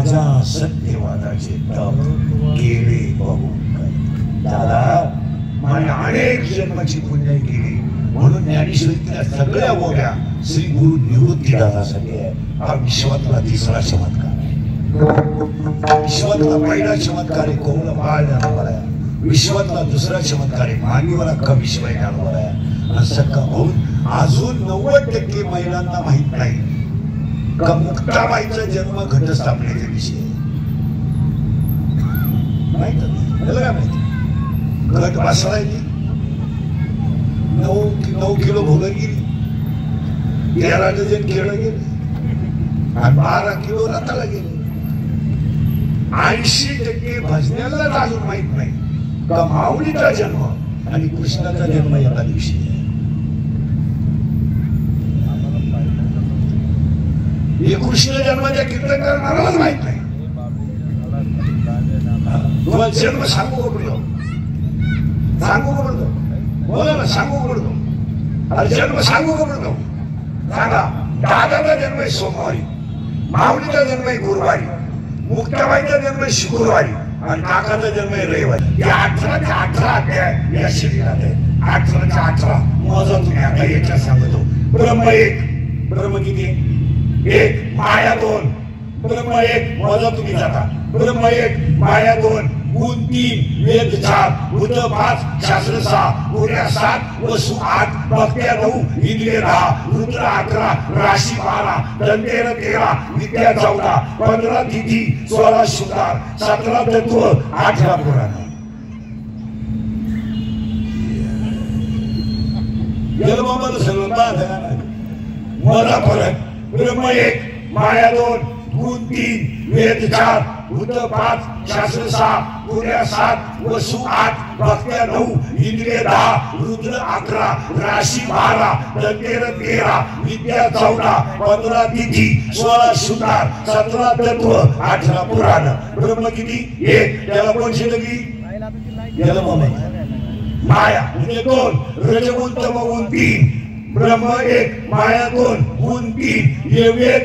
माझ्या सत्यवादाचे तप केले बहु दादा माझी अनेक जन्माची पुण्य केली म्हणून ज्ञानेश्वरीतल्या सगळ्या ओव्या श्री गुरु निवृत्तीदादासाठी आहे. हा विश्वातला तिसरा चमत्कार आहे. विश्वातला पहिला चमत्कार आहे कोमल बाळ ज्ञानोबा आहे. विश्वातला दुसरा चमत्कार आहे मान्यवरा कविश्वय ज्ञानोबा आहे. असं का होऊन अजून 90% महिलांना माहित नाही का मुक्ताबाईचा जन्म घटस्थापनेच्या विषयी माहित काय माहिती. घट बसवायची 9 किलो भोगर गेली, 13 डझन केळं गेले आणि 12 किलो रताला गेले. 80% भजण्याला अजून माहित नाही का माऊलीचा जन्म आणि कृष्णाचा जन्म एका दिवशी आहे. हे कृष्ण जन्माच्या कीर्तन करणारालाच माहित नाही. तुम्हाला जन्म सांगू पडलो बोला ना सांगू पडतो. अरे जन्म सांगू पडतो सांगा. दादाचा जन्म आहे सोमवारी, माऊलीचा जन्म आहे गुरुवारी, मुक्ताबाईचा जन्म आहे शुक्रवारी आणि काकाचा जन्म आहे रविवारी. या 18च्या 18 अध्याय या शरीरात आहे. 18च्या 18 मोजा तुम्ही. आता याच्यात सांगतो. ब्रह्म एक, ब्रह्म किती? एक. माया 2, ब्रह्म एक. मोजा तुम्ही जाता. ब्रह्म एक, माया 2, गुण 3, वेद 4, भूत 5, शास्त्र 6, उर्या 7, वसु 8, भक्त्या 9, इंद्रिय 10, रुद्र 11, राशी 12, दंतेर 13, विद्या 14, 15 तिथी, 16 शृंगार, 17 तत्व, 18 पुराण. जन्मामध्ये सगळं मला फरक. ब्रह्म एक, माया 2, गुण 3, वेद 4, भूत 5, शास्त्र 6, उर्या 7, वसु 8, भक्त्या 9, इंद्रिय 10, रुद्र 11, राशी 12, दंतेर 13, विद्या 14, 15 तिथी, 16 शृंगार, 17 तत्व, 18 पुराण. ब्रह्म किती? एक. त्याला कोण शिलगी? माया म्हणजे 2, रजगुण तमगुण 3. ब्रह्म एक, माया 2, गुण 3, हे वेद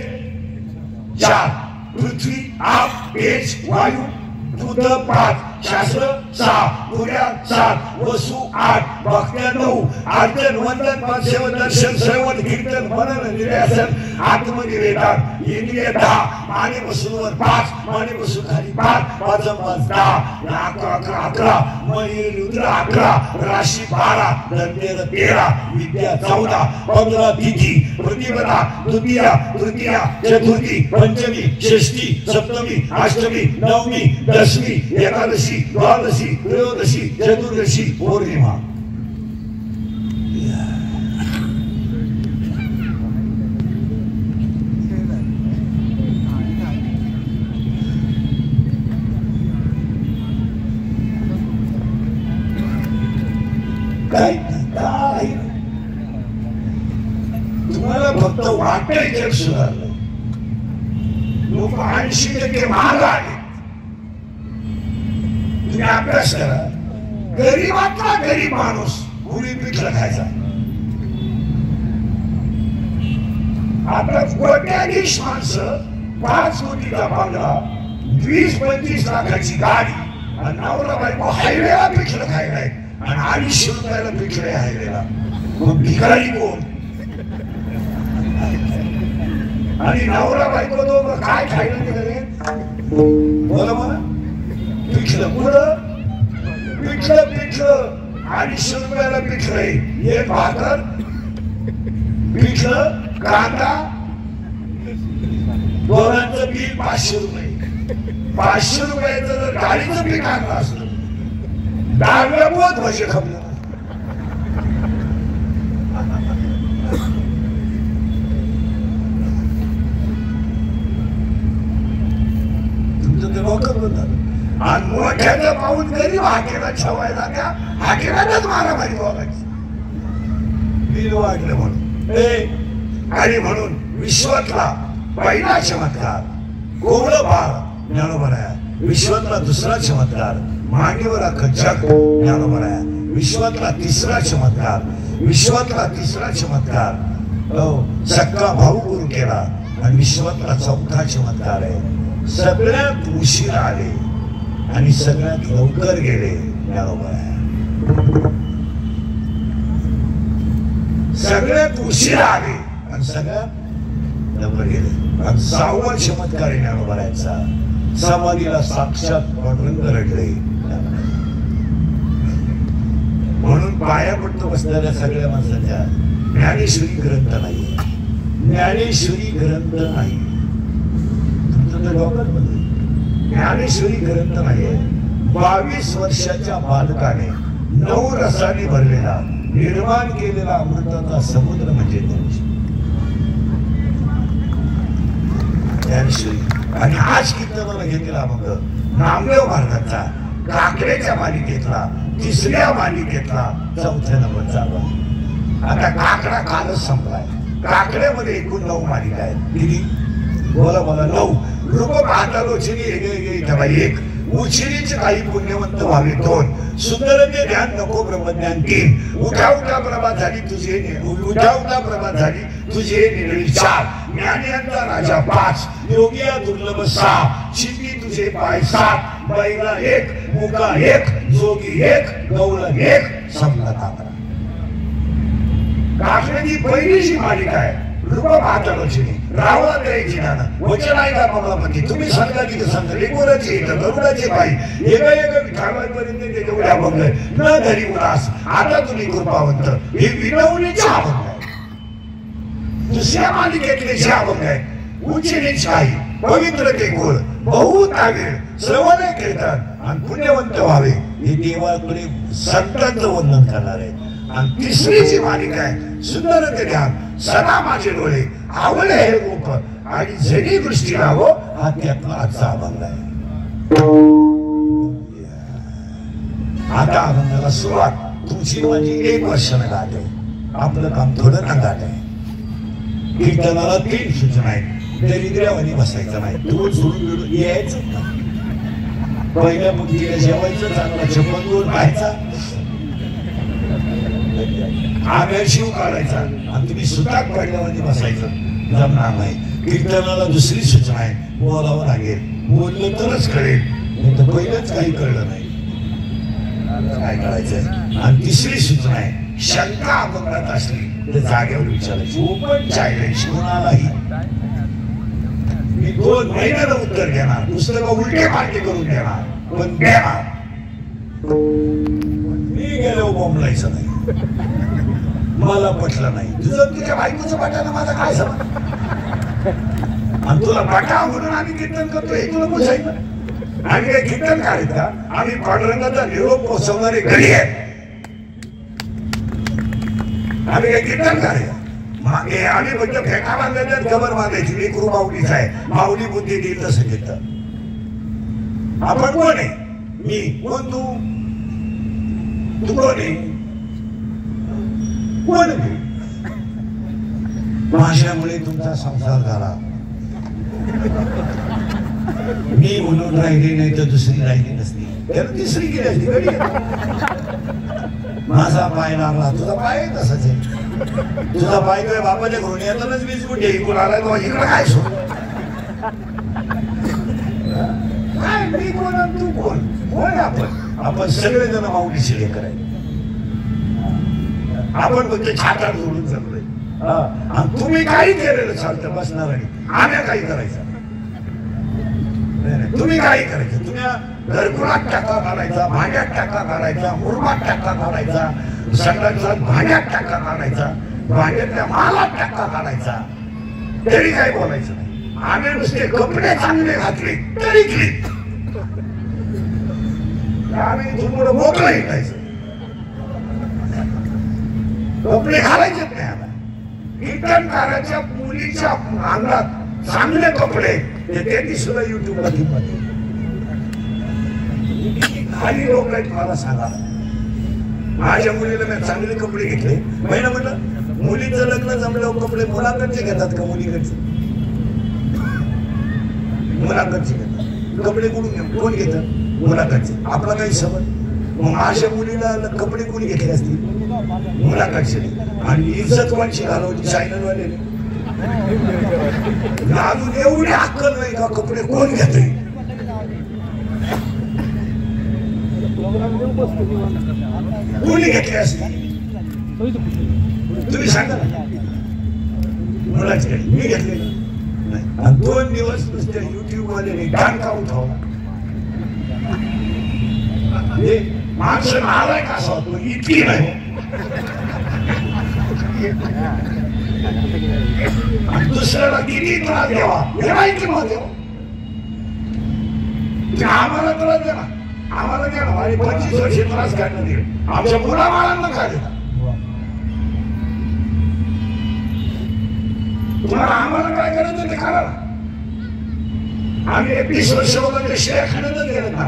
4, पृथ्वी 8, तेज वायू, भूत 5, शास्त्र 6, उर्या 7, वसु 8, भक्त्या 9, आर्जन वंदन पासेव दर्शन श्रवण कीर्तन मनन निर्यासन आत्मनिवेदन, इंद्रिय 10, माने बसून वर 5, माने बसून खाली 5, 5 5 10, 11 मयूर रुद्र 11, राशी 12, दंतेर 13, विद्या 14, 15 तिथी, प्रतिपदा, द्वितीया, तृतीया, चतुर्थी, पंचमी, षष्ठी, सप्तमी, अष्टमी, नवमी, दशमी, एकादशी, द्वादशी, त्रयोदशी, चतुर्दशी, पौर्णिमा. काय तुम्हाला फक्त वाटतंय जग सुधारलं. लोक 80% महाग आहेत. तुम्ही अभ्यास करा. गरीबातला गरीब माणूस पुरी पिठलं खायचा. आता कोट्याधीश माणसं 5 कोटीचा बंगला, 20-25 लाखाची गाडी आणि नवरा बायको हायवेला पिठलं खायला आणि 250 रुपयाला पिठलं हायवेला. मग भिकारी कोण? आणि नवरा बायको दोघं काय खायला गेले? बोला मला. पिठलं पुढं पिठलं 250 रुपयाला पिठलं, एक भाकर, पिठलं, कांदा, दोघांचं बिल 500 रुपये. 500 रुपयाचं जर गाडीचं पीठ आणलं असतं 10व्या पोत भजे खपलं. तुमचं ते डोकं बंद. आणि मोठ्याचं पाऊल गरीब हाकेला ठेवायला त्या हाकेलाच मारामारी बोलायची. बिल वाढलं म्हणून. आणि म्हणून विश्वातला पहिला चमत्कार कोवळं बाळ ज्ञानोबा आहे. विश्वातला दुसरा चमत्कार मांडीवरा जग ज्ञानोबा आहे. विश्वातला तिसरा चमत्कार सक्का भाऊ गुरु केला आणि विश्वातला चौथा चमत्कार आहे, सगळ्यात उशीर आले आणि सगळ्यात लवकर गेले ज्ञानोबा. सगळ्यात उशीर आले आणि सगळ्यात लवकर गेले. आणि 6वा चमत्कार आहे ज्ञानोबाचा, समाधीला साक्षात पांडुरंग रडले. म्हणून पाया पडतो बसणाऱ्या सगळ्या माणसाच्या ज्ञानेश्वरी ग्रंथ नाही, ज्ञानेश्वरी ग्रंथ नाही. तुमचं डॉक्टर म्हणजे ज्ञानेश्वरी ग्रंथ नाही. 22 वर्षाच्या बालकाने 9 रसाने भरलेला निर्माण केलेला अमृताचा समुद्र म्हणजे ज्ञानेश्वरी. आणि आज कीर्तनाला घेतला मग नामदेव महाराजांचा काकड्याच्या मालिकेतला 3ऱ्या मालिकेतला 4थ्या नंबरचा. आता काकडा कालच संपलाय. काकड्यामध्ये एकूण 9 मालिका आहेत. किती? बोला बोला. 9. रूप पाहता लोचनी एक, उशिरीचे काही पुण्यवंत व्हावे 2, सुंदरते ध्यान नको ब्रह्मज्ञान 3, उठा उठा प्रभात झाली तुझे, उठा उठा प्रभात झाली तुझे निर्णय 4, ज्ञानियांचा राजा 5, योगिया दुर्लभ 6, शिंदी तुझे पाय 7, बैला 1, मुका 1, जोगी 1, गौला 1, संपला काकडा. काकड्याची पहिलीची मालिका आहे. रूप पाहता लोचनी रावळा द्यायची नाना वचन आहे का कमलापती, तुम्ही सांगा की सांगा लेकोराची येतं गरुडाचे पायी एका एका ठावायपर्यंत त्याच्या उड्या बघलंय न धरी उदास. आता तुम्ही कृपावंत हे विनवणीचे अभंग आहे. 2ऱ्या मालिकेतले जे अभंग आहे, उच्चनीच काही पवित्र ते गोड बहुत आवेळ श्रवण कीर्तन आणि पुण्यवंत व्हावे हे देवाकडे संतांचं वंदन करणार आहे. आणि 3रीची मालिका आहे, सुंदर ते ध्यान सदा माझे डोळे आवडे हे रूप आणि जरी दृष्टी लावो, हा त्यातला आजचा अभंग आहे. आता अभंगाला सुरुवात तुमची माझी 1 वर्षानं गाठ आहे. आपलं काम थोडं ना गाठ आहे. कीर्तनाला 3 सूचना आहेत. दरिद्र्यावानी बसायचं नाही, दूर सोडून मिळून यायचं नाही. पहिल्या मुलगीला जेवायचं, चांगला चप्पल दूर पाहायचा, आम्या शिव काढायचा आणि तुम्ही सुताक पडल्यावानी बसायचं जमणार नाही. कीर्तनाला 2री सूचना आहे, बोलावं लागेल, बोललं तरच कळेल, नाही तर पहिलंच काही कळलं नाही काय करायचंय. आणि 3री सूचना आहे, शंका अभंगात असली तर जागेवर विचारायची. ओपन चॅलेंज कोणालाही. मी 2 महिन्याला उत्तर घेणार, पुस्तकं उलटे पालटे करून देणार, पण देणार. मी गेलो बोंबलायचं नाही, मला पटलं नाही. तुझं तुझ्या बायकोचं पटायला माझा काय समज. आणि तुला पटा म्हणून आम्ही कीर्तन करतो हे तुला पुसायचं. आम्ही काही कीर्तन करायचं का? आम्ही पांडुरंगाचा निरोप पोहोचवणारे घरी आहे. आम्ही काही कीर्तन करायचं मागे आम्ही म्हणजे फेटा बांधायच्या खबर बांधायची. मी गुरु माऊलीचा आहे, माऊली बुद्धी देईल तसं कीर्तन. आपण कोण आहे? मी कोण? तू कोण आहे? कोण? माझ्यामुळे तुमचा संसार झाला. मी म्हणून राहिली नाही तर 2री राहिली नसती, त्याला 3री केली असती. माझा पाय लागला, तुझा पाय तसाच आहे. तुझा पाय काय बापाच्या घरून येतानाच वीज कुठे इकडून आलाय तो इकडे काय सोड. काय मी कोण आणि तू कोण? कोण आपण सगळेजण माऊलीशी लेकर आहे. आपण फक्त छातात जोडून जगलोय. आणि तुम्ही काही केलेलं चालतं बसणार आणि आम्ही काही करायचं. तुम्ही काही करायचं, तुम्ही घरकुलात टाका काढायचा, भांड्यात टाका काढायचा, मुरमात टाका काढायचा, सगळ्यांचा भांड्यात टाका काढायचा, भांड्यातल्या मालात टाका काढायचा, तरी काही बोलायचं नाही. आम्ही नुसते कपडे चांगले घातले तरी क्लिक. आम्ही तुम्हाला मोकळं हिंडायचं, कपडे घालायचेच नाही. आम्हाला कीर्तनकाराच्या मुलीच्या अंगात चांगले कपडे त्यांनी सुद्धा युट्यूबला किंमत. खाली लोक आहेत मला सांगा. माझ्या मुलीला मी चांगले कपडे घेतले. महिना म्हटलं मुलीचं लग्न जमलं कपडे मुलाकडचे घेतात का मुलीकडचे? मुलाकडचे घेतात. कपडे कोण घेतात? मुलाकडचे. आपला काही समज. मग माझ्या मुलीला कपडे कोणी घेतले असतील? मुलाकडचे. आणि इज्जत कोणची घालवली? चॅनलवाले. अजून एवढी अक्कल नाही का कपडे कोण घेते कोणी घेतले असते तुम्ही सांगा ना मुलाचे मी घेतले आणि 2 दिवस नुसत्या युट्यूब वाले डांका उठवला माणसं नालाय का असा होतो इतकी नाही दुसऱ्याला किती त्रास द्यावा हे माहिती मग आम्हाला त्रास द्या ना आम्हाला द्या ना 25 वर्षे त्रास काढणं दे आमच्या मुलाबाळांना काय देता तुम्हाला आम्हाला काय करायचं ते करा आम्ही 21 वर्ष वगैरे शेअर खाण्याचं गेलं ना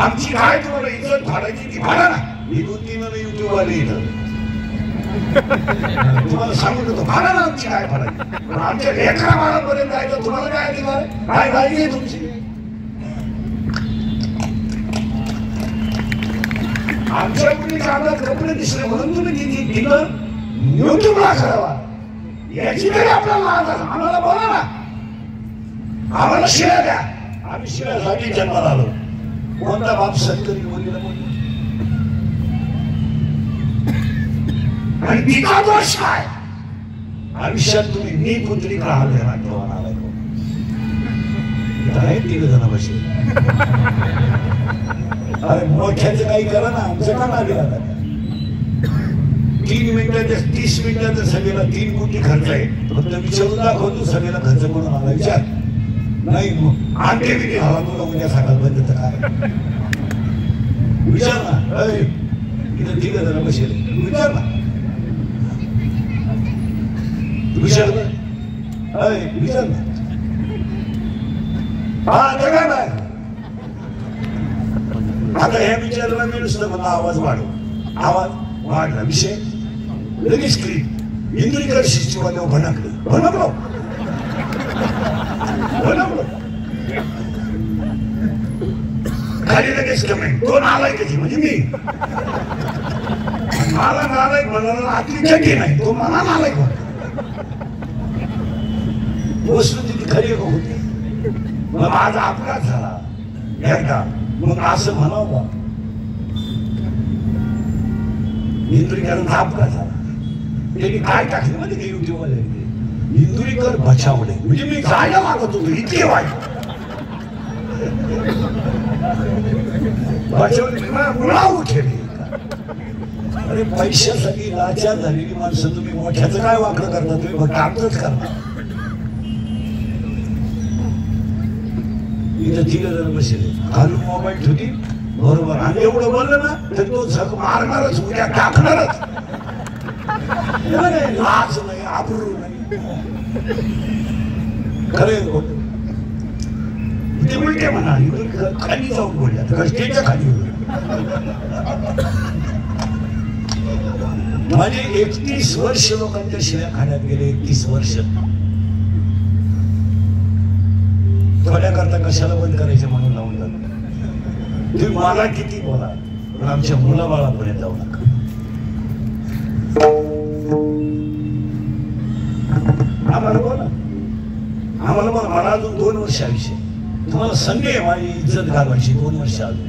आमची काय तुम्हाला इज्जत फाडायची ती फाडा ना ही 2-3 युट्यूब वाले इथं तुम्हाला सांगू देतो फाडा ना आमची काय फाडायची पण आमच्या लेकरा बाळापर्यंत जायचं तुम्हाला काय देणार काय काळजी आहे तुमची आमच्या मुलीच्या अंगात कपडे दिसले म्हणून तुम्ही किती तिथं युट्यूबला करावा याची तरी आपल्याला आम्हाला बोला ना आम्हाला शिव्या द्या आम्ही शिव्यासाठी जन्माला आलो कोणता बाप शेतकरी मुलीला बोलतो आणि तिचा दोष काय आयुष्यात तुम्ही मी पुत्री का हल्ले नाट्यवान आलाय आहे 3 जण बसले अरे मोठ्याचं काही करा ना आमचं का ना गेला 3 मिनिटाच्या 30 मिनिटाच्या सभेला 3 कोटी खर्च आहे फक्त विचारून दाखवतो सभेला खर्च करून आला विचार नाही मग आणते मी हवा तुला उद्या सकाळ बंद तर काय विचार ना इथं 3 जण बसेल विचार ना विचार ना विचार ना हा जगा नाही आता ह्या विचाराला मी नुसतं मला आवाज वाढव आवाज वाढला विषय लगेच क्लिप इंद्रिकर शिष्यवाले भनकलो खाली लगेच कमेंट कोण आलाय कधी म्हणजे मी मला नालायक म्हणाला आतली चटी नाही तो मला नालायक म्हणतो वस्तुस्थिती खरी होती मग माझा अपघात झाला एकदा मग असं म्हणावं का इंदुरीकरांचा अपघात झाला त्यांनी काय टाकले म्हणजे ते युट्यूब वाले इंदुरीकर बचावले म्हणजे मी जायला मागत होतो इतके वाईट बचावले मुळा उठेली अरे पैशासाठी लाचार झालेली माणसं तुम्ही मोठ्याचं काय वाकडं करता तुम्ही फक्त आमचंच करता इथं 3 जण बसले खालून मोबाईल ठेवती बरोबर आणि एवढं बोललं ना तर तो झक मारणारच उद्या टाकणारच लाच नाही आबरू नाही खरे ते उलटे म्हणा खाली जाऊन बोलल्या कष्टेच्या खाली माझे 31 वर्ष लोकांच्या शिव्या खाण्यात गेले 31 वर्ष थोड्या करता कशाला बंद करायचे म्हणून लावून जातो तुम्ही मला किती बोला पण आमच्या मुलाबाळापर्यंत जाऊ नका आम्हाला बोला मला अजून 2 वर्ष आयुष्य तुम्हाला संधी आहे माझी इज्जत घालवायची 2 वर्ष अजून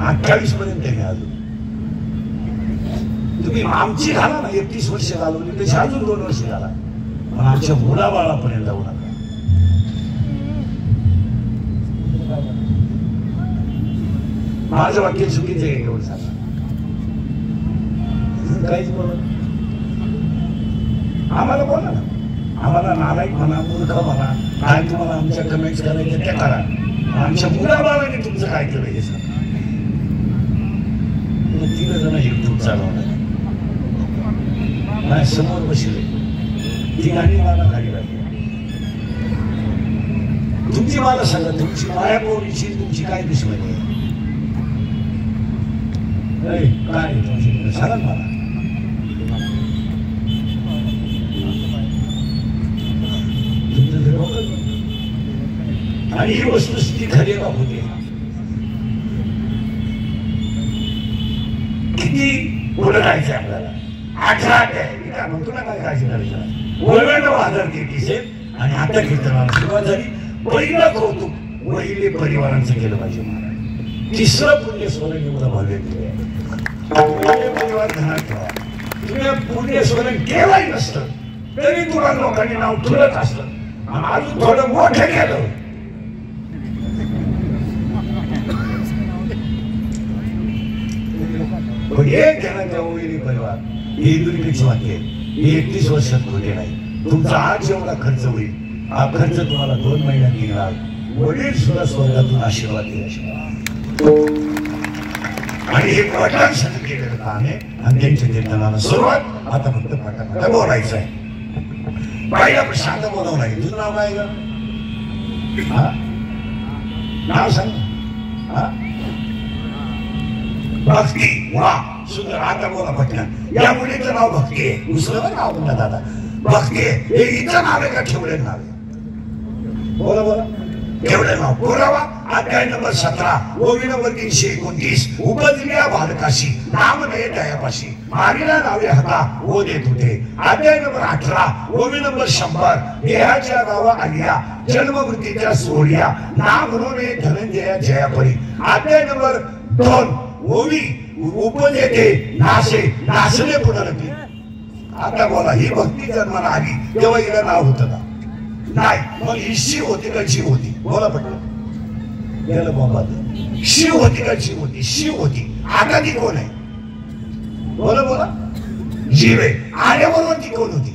28 पर्यंत घ्या अजून तुम्ही आमची घाला ना 31 वर्ष घालवली त्याची अजून 2 वर्ष घाला पण आमच्या मुलाबाळापर्यंत जाऊ नका माझं वाक्य चुकीचं आहे एवढं सांगा काहीच बोला आम्हाला बोला ना आम्हाला नालायक म्हणा मूर्ख म्हणा काय तुम्हाला आमच्या कमेंट्स करायचे ते करा आमच्या मुलाबाळाने तुमचं काय केलं हे सांगा 3 जण युट्यूब चालवणार माझ्या समोर बसले ती गाणी मला गाडी लागली तुमची मला सांगा तुमची माया पोरीची तुमची काय दुश्मनी आहे काय तुमची सांगा मला आणि ही वस्तुस्थिती खरी का होती किती पुढे जायचं आपल्याला 18 आहे म्हणतो ना काय काळजी करायचं वळवण वादन केली आणि आता कीर्तनाला सुरुवात झाली. पहिलं कौतुक वहिले परिवारांचं केलं पाहिजे महाराज. तिसरं पुण्य स्मरण एवढं भव्य केलं परिवार धनात ठेवा. तुम्ही पुण्य स्मरण केलंही नसतं तरी तुम्हाला लोकांनी नाव ठेवत असतं आणि अजून थोडं मोठं केलं. पण एक जणांच्या वहिनी परिवार हे दुर्मिळचं वाक्य 31 वर्षात खोटे नाही. तुमचा आज जेवढा खर्च होईल हा खर्च तुम्हाला 2 महिन्यात निघणार. वडील सुद्धा स्वर्गातून आशीर्वाद दिल्याशिवाय आणि हे वडिलांसाठी केलेलं काम आहे. आणि त्यांच्या कीर्तनाला सुरुवात आता फक्त पटापटा बोलायचं आहे. बाई आपण शांत बोलावं नाही. तुझं नाव काय ग? नाव सांग. भक्ती. वा सुंदर. आता बोला पटकन. या मुलीचं नाव भक्ती आहे. दुसरं नाव म्हणतात दादा भक्ती आहे. हे इथं नाव आहे का ठेवलेलं नाव आहे? बोला बोला. ठेवलेलं नाव. पुरावा अध्याय नंबर 17 ओवी नंबर 329. उपजल्या बालकाशी नाम नये दयापाशी मारीला नावे हाता ओ देत होते. अध्याय नंबर 18 ओवी नंबर 100 देहाच्या गावा आलिया जन्मवृत्तीच्या सोहळ्या नाम म्हणून धनंजया जयापरी. अध्याय नंबर 2 ओवी उपजेते नाशे नाशले पुनरपी. आता बोला ही भक्ती जन्माला आली तेव्हा हिला नाव होतं का? नाही. मग ही शिव होती का जीव होती? बोला पटकन. गेलं बोंबात. शिव होती का जीव होती? शिव होती. आता ती कोण आहे? बोला बोला. जीव आहे. आल्याबरोबर ती कोण होती?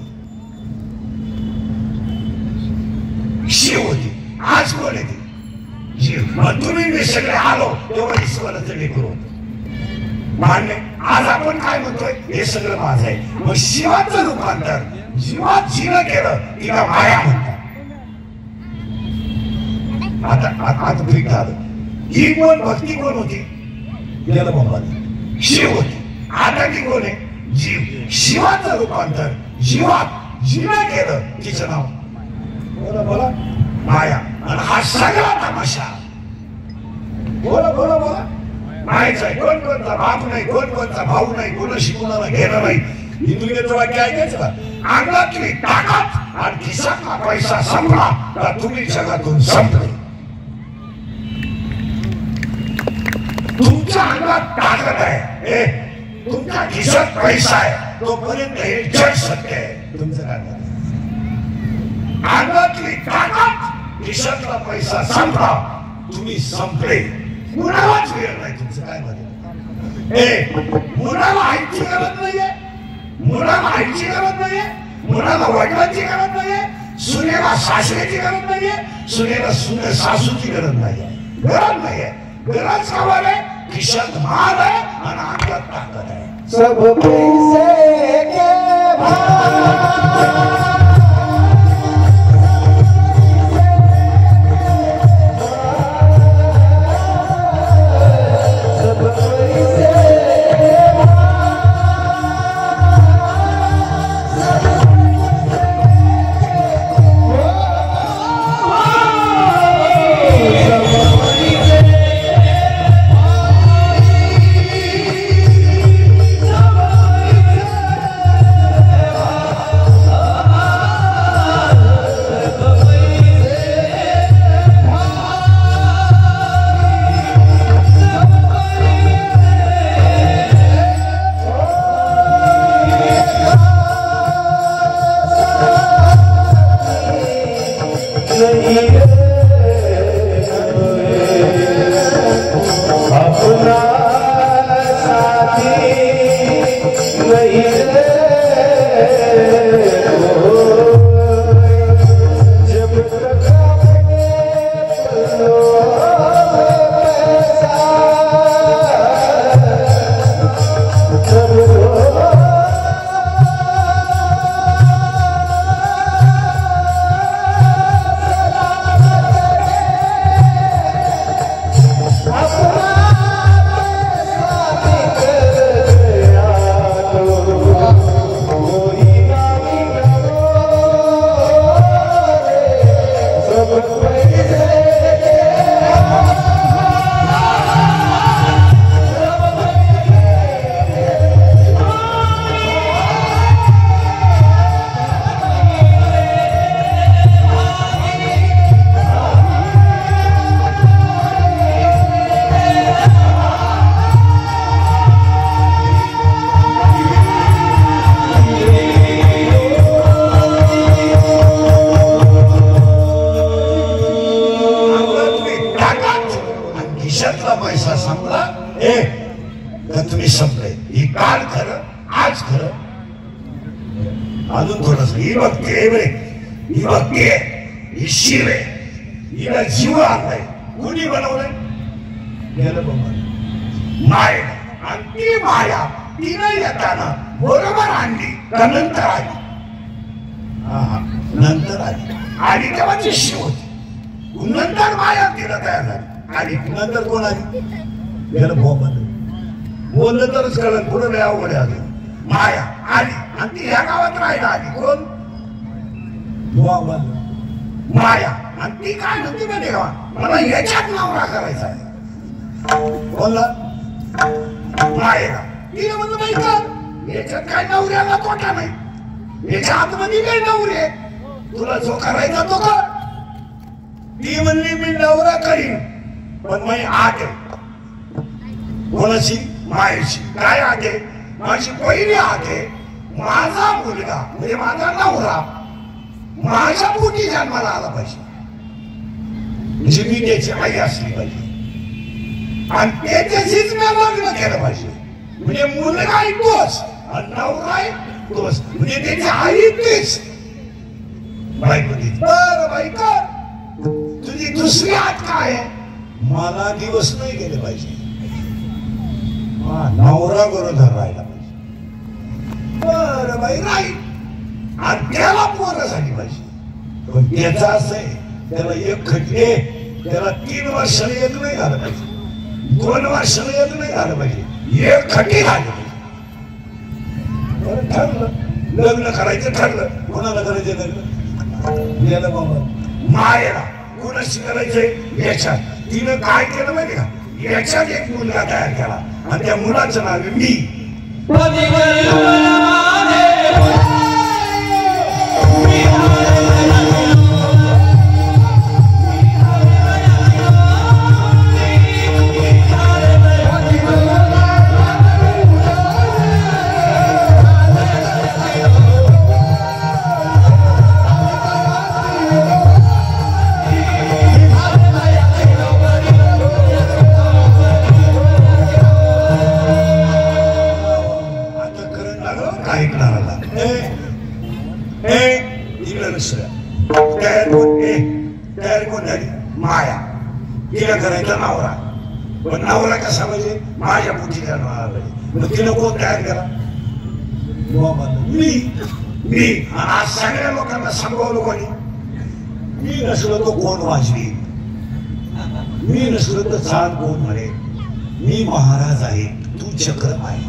शिव होती. आज कोण आहे ती? जीव. मग तुम्ही मी सगळे आलो तेव्हा ईश्वराचं लेकरू होतं. मान्य. आज आपण काय म्हणतोय हे सगळं माझं आहे. मग शिवाचं रूपांतर जीवात जिनं केलं तिला माया म्हणतात. आता ठीक झालं. ही कोण भक्ती कोण होती? गेलं बोंबात. शिव होती. आता ती कोण आहे? जीव. शिवाचं रूपांतर जीवात जिनं केलं तिचं नाव बोला बोला माया. आणि हा सगळा तमाशा बोला बोला बोला मायाचा आहे. कोण कोणता बाप नाही, कोण कोणता भाऊ नाही, कोणाशी कोणाला घेणं नाही. हिंदुचं वाक्य ऐकायचं का? अंगातली ताकद आणि खिशातला पैसा संपला का तुम्ही जगातून संपले. तुमच्या अंगात ताकद आहे, तुमच्या खिशात पैसा आहे तोपर्यंत हे जग सत्य आहे. तुमचं काय अंगातली ताकद खिशातला पैसा संपला तुम्ही संपले. मुलालाच वेळ नाही. तुमचं काय मध्ये मुलाला आईची गरज नाहीये, मुलाला आईची गरज नाहीये, मुलाला वडिलांची गरज नाहीये, सुनेला सासऱ्याची गरज नाहीये, सुनेला सुने सासूची गरज नाहीये. गरज नाहीये. गरज कावाल आहे खिशात माल आहे आणि अंगात ताकद आहे. सब पैसे के भाव खिशातला पैसा संपला तर तुम्ही संपले. ही काल खरं, आज खरं. अजून थोडस ही बघते बरे, ही बघते, ही शिव आहे, हिला जीव आणलाय. कुणी बनवलंय? गेलं बाबा माय. आणि ती माया तिनं येताना बरोबर आणली का नंतर आली? नंतर आली. आणि तेव्हा ती शिव होती. नंतर माया तिला तयार झाली. आणि नंतर कोण आली? गेलं बाबा. बोललं तरच कळलं, पुढे लय अवघड आहे. माया आली आणि ती ह्या गावात राहायला आली. कोण? माया. आणि ती काय म्हणते माहिती का? मला याच्यात नवरा करायचा आहे. बोलला मायेला. तिने म्हणलं बाई कर, याच्यात काय नवऱ्याला तोटा नाही, याच्या आतमध्ये काय नवरे, तुला जो करायचा तो कर. ती म्हणली मी नवरा करीन, पण मी आठ आहे. कोणाची? मायेची. काय आठ आहे? माझी पहिली आठ आहे. माझा मुलगा म्हणजे माझा नवरा माझ्या पोटी जन्माला आला पाहिजे, म्हणजे मी त्याची आई असली पाहिजे आणि त्याच्याशीच मी लग्न केलं पाहिजे. म्हणजे मुलगा तोच आणि नवरा तोच, म्हणजे त्याची आई तेच. बायको बरं बाई कर, तुझी दुसरी आठ काय आहे? मला दिवस नाही गेले पाहिजे, नवरा बरोबर राहिला पाहिजे. बरं बाई राहील. आणि त्याला पोरं झाली पाहिजे. पण त्याचं असं आहे, त्याला एक खटले, त्याला 3 वर्ष लग्न झालं पाहिजे, 2 वर्ष लग्न झालं पाहिजे, एक खटी झाली पाहिजे. ठरलं लग्न करायचं, ठरलं. कोणाला करायचं लग्न? गेलं बाबा मायेला. कोणाशी करायचंय? याच्यात. तिनं काय केलं माहिती का? याच्यात एक मुलगा तयार केला आणि त्या मुलाचं नाव आहे मी. माया. तिला करायचा नवरा, पण नवरा कसा म्हणजे माझ्या पोटी जन्माला पाहिजे. मग तिला कोण तयार करा? मी. आज सगळ्या लोकांना सांभावलं कोणी? मी नसलो तो कोण वाजवी, मी नसलो तर चाल कोण म्हणे मी महाराज आहे, तू चक्र आहे.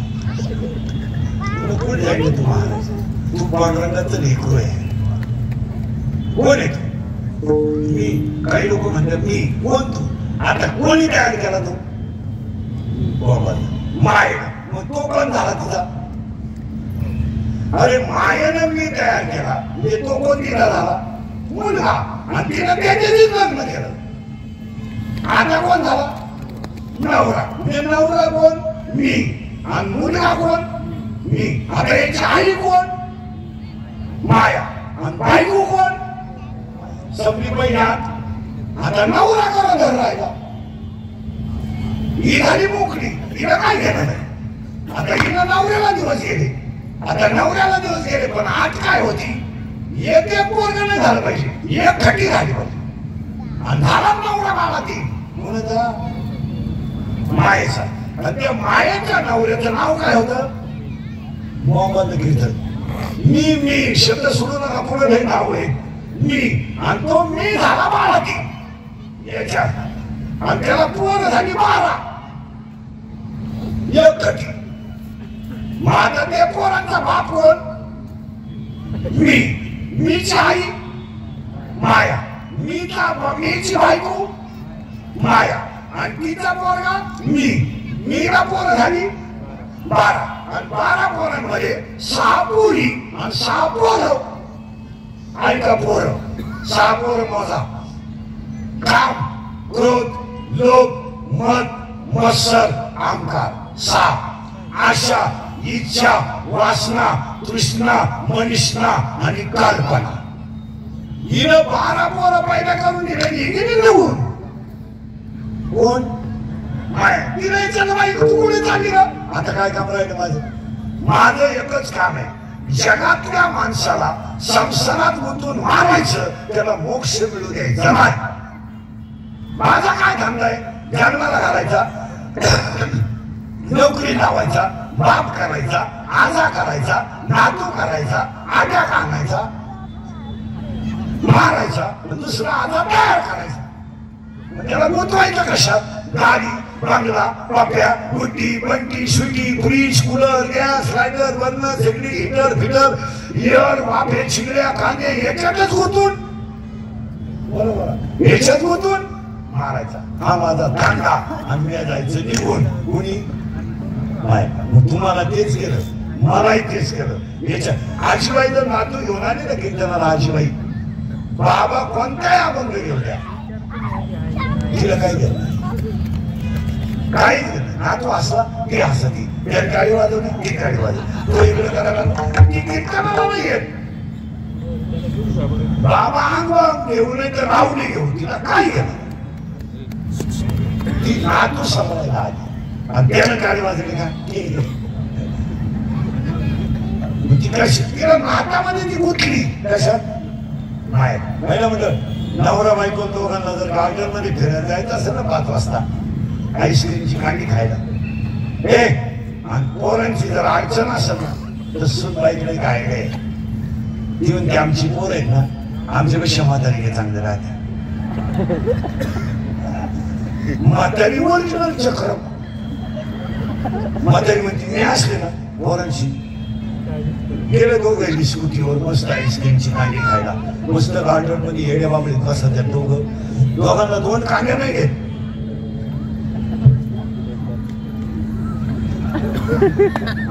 कोण जाईल तू महाराज? तू पांडुरंगाचं लेकरू आहे. कोण आहे तू? मी. काही लोक म्हणतात मी. कोण तू? आता कोणी तयार केला तू? माय. मग तो कोण झाला तुझा? अरे मायेनं मी तयार केला, म्हणजे तो कोण तिला झाला? मुलगा. आणि तिला त्याच्याशीच लग्न केलं. आता कोण झाला? नवरा. म्हणजे नवरा कोण? मी. आणि मुलगा कोण? मी. आता याची आई कोण? माया. आणि बायको कोण? सबली पहिल्यात. आता नवरा करा घर राहिला, ही झाली मोकळी. हिला काय घेणं नाही. आता हिनं नवऱ्याला दिवस गेले, आता नवऱ्याला दिवस गेले, पण आज काय होती? एक पोरग नाही झालं पाहिजे, एक खटी झाली पाहिजे. आणि झाला नवरा बाळा ती म्हणून मायेचा. आणि त्या मायेच्या नवऱ्याचं नाव काय होतं? मोहम्मद कीर्तन. मी शब्द सोडू नका, पुढे नाही नाव आहे मी. आणि तो मी झाला बाळा ती याच्यात. आणि त्याला पोरं झाली 12, एक खटी. मग आता त्या पोरांचा बाप कोण? मीची आई माया, मीची बायको माया, आणि तिचा पोरगा मीला पोरं झाली 12. आणि 12 पोरांमध्ये 6 पोरी आणि 6 पोरं. ऐका पोरं, 6 पोरं मोजा. काम, क्रोध, लोभ, मद, मत्सर, अहंकार. 6. आशा, इच्छा, वासना, तृष्णा, मनिष्णा आणि कल्पना. हिनं 12 पोरं पैदा करून दिलेली. निघून कोण? तिला विचारलं बाई तू कुठे चालली ना आता काय काम राहिलं माझं एकच काम आहे जगातल्या माणसाला संसारात गुंतून मारायचं त्याला मोक्ष मिळू द्यायचा नाही माझा काय धंदा आहे जन्माला घालायचा नोकरी लावायचा बाप करायचा आजा करायचा नातू करायचा आट्या आणायचा मारायचा दुसरा आजा तयार करायचा त्याला गुंतवायचं कशात गाडी बंगला Pappya Guddi Bunty Sweety fridge cooler gas lighter burner शेगडी हिटर फिटर एअर वाफे चिंगड्या कांदे याच्यातच गुंतून बरोबर याच्यात गुंतून मारायचा हा माझा धंदा आणि मी जायचं निघून कुणी नाही तुम्हाला तेच केलं मलाही तेच केलं याच्या आजीबाई जर नातू घेऊन आले ना कीर्तनाला आजीबाई बाबा कोणत्याही अभंग घेऊन द्या तिला काय केलं काही नातू हसला ती हसती गाडी वाजवली ती गाडी वाजवली तो इकडे करायला ती कीर्तनाला नाही येत बाबा अंग घेऊ नाही तर राहुली घेऊ तिला काय केलं ती नातू समजायला आली आणि त्यानं गाडी वाजवली का ती कशी तिला नातामध्ये ती गुंतली कशात नाही पहिला म्हटलं नवरा बायको दोघांना जर गार्डन मध्ये फिरायला जायचं असेल ना 5 वाजता आईस्क्रीमची कांडी खायला आणि पोरांची जर अडचण असेल ना तर सुनबाईकडे काय काय ती म्हणते आमची पोर आहेत ना आमच्यापेक्षा म्हातारी चांगलं राहते म्हातारी ओरिजिनल चक्र म्हातारी म्हणते मी असले ना पोरांशी गेले दोघं स्कूटीवर मस्त आईस्क्रीमची कांडी खायला मस्त गार्डन मध्ये येड्या बाबळीत बसत त्या दोघांना 2 कांड्या नाही घेत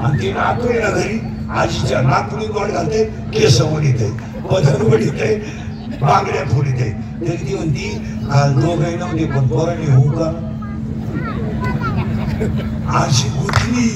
आणि ती नातू आहे ना घरी आजीच्या नातुनी गोड घालते केस ओढीत आहे पदर ओढीत आहे बांगड्या फोडीत आहे तरी ती म्हणती काल दोघही नव्हते पण पोरांनी होऊ का आजी गुंतली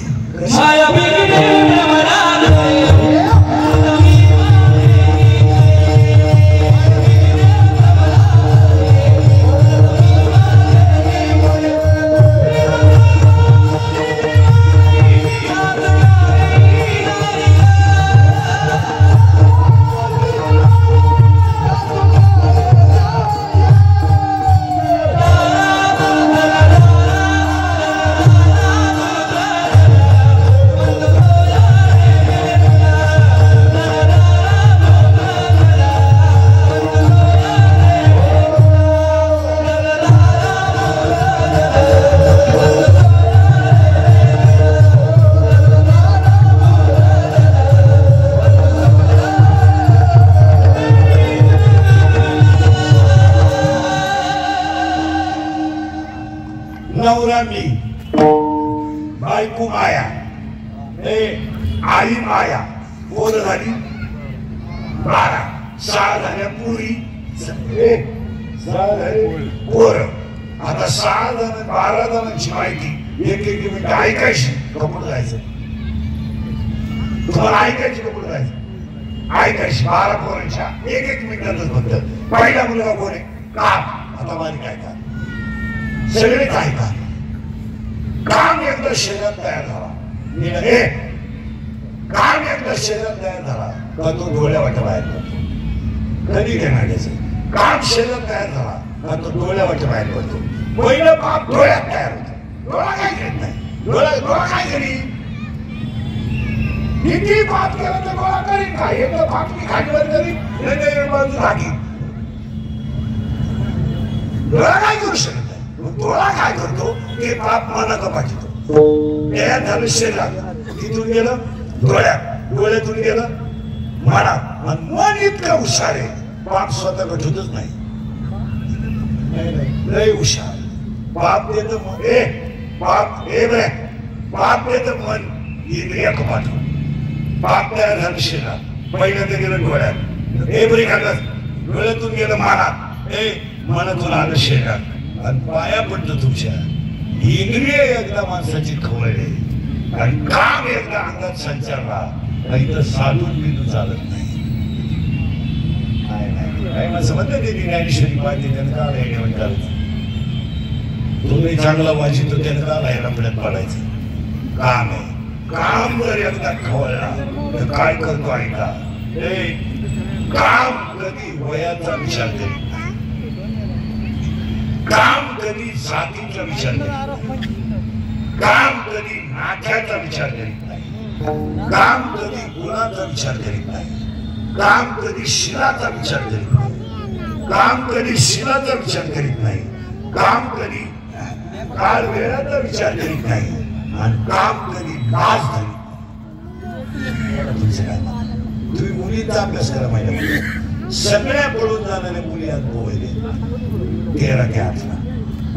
नवरामी बायको माया आई माया पोर झाली 12 6 झाल्या पुरी 6 झाले पोर आता 6 जण 12 जणांची माहिती एक मिनिट ऐकायची कपूर जायचं तुम्हाला ऐकायची कपूर जायचं ऐकायची 12 पोरांच्या एक मिनिटातच फक्त पहिला मुलगा कोण आहे का आता माझी काय का सगळे काय का काम एकदा शरीरात तयार झाला काम एकदा शरीरात तयार झाला का तो डोळ्या वाट बाहेर पडतो कधी घेणार त्याचं काम शरीरात तयार झाला का तो डोळ्या वाट बाहेर पडतो पहिलं पाप डोळ्यात तयार होतं डोळा काय घेत नाही डोळा काय करी किती पाप केला तर डोळा करीन काय एकदा पाप मी खालीवर करीन नाही बाजू राखी डोळा काय करू शकत डोळा काय करतो ते पाप मनात पाठवतो तयार झालं शरीरात तिथून गेलं डोळ्यातून गेलं मनात आणि मन इतकं हुशार आहे पाप स्वतः घटतच नाही लय हुशार पाप देत पाप देत मन इंद्रिया पाठव पाप तयार झालं शरीरात पहिलं तर गेलं डोळ्यात बरी खाल्लं डोळ्यातून गेलं मनात मनातून आलं शरीरात आणि पाया पडलं तुमच्या इंद्रिय एकदा माणसाची खवळले आणि काम एकदा अंगात संचारला नाही तर साधून बिंदू चालत नाही काही माणसं म्हणतात ते ज्ञानेश्वरी पाहिजे त्यांना काय म्हणतात तुम्ही चांगला वाचितो त्याला का नाही रमण्यात पाडायचं काम आहे. काम जर एकदा खवळला तर काय करतो ऐका, काम कधी वयाचा विचार करीत नाही, काम कधी जातीचा विचार करीत नाही, काम कधी नात्याचा विचार करीत नाही, काम कधी गुणाचा विचार करीत नाही, काम कधी शिलाचा विचार करीत नाही, काम कधी शिलाचा विचार करीत नाही, काम कधी काळ वेळाचा विचार करीत नाही, आणि काम कधी लाज धरीत नाही. तुम्ही मुलींचा अभ्यास करा माझ्या सगळ्या पळून जाणाऱ्या मुली अनुभवले 13 ते 18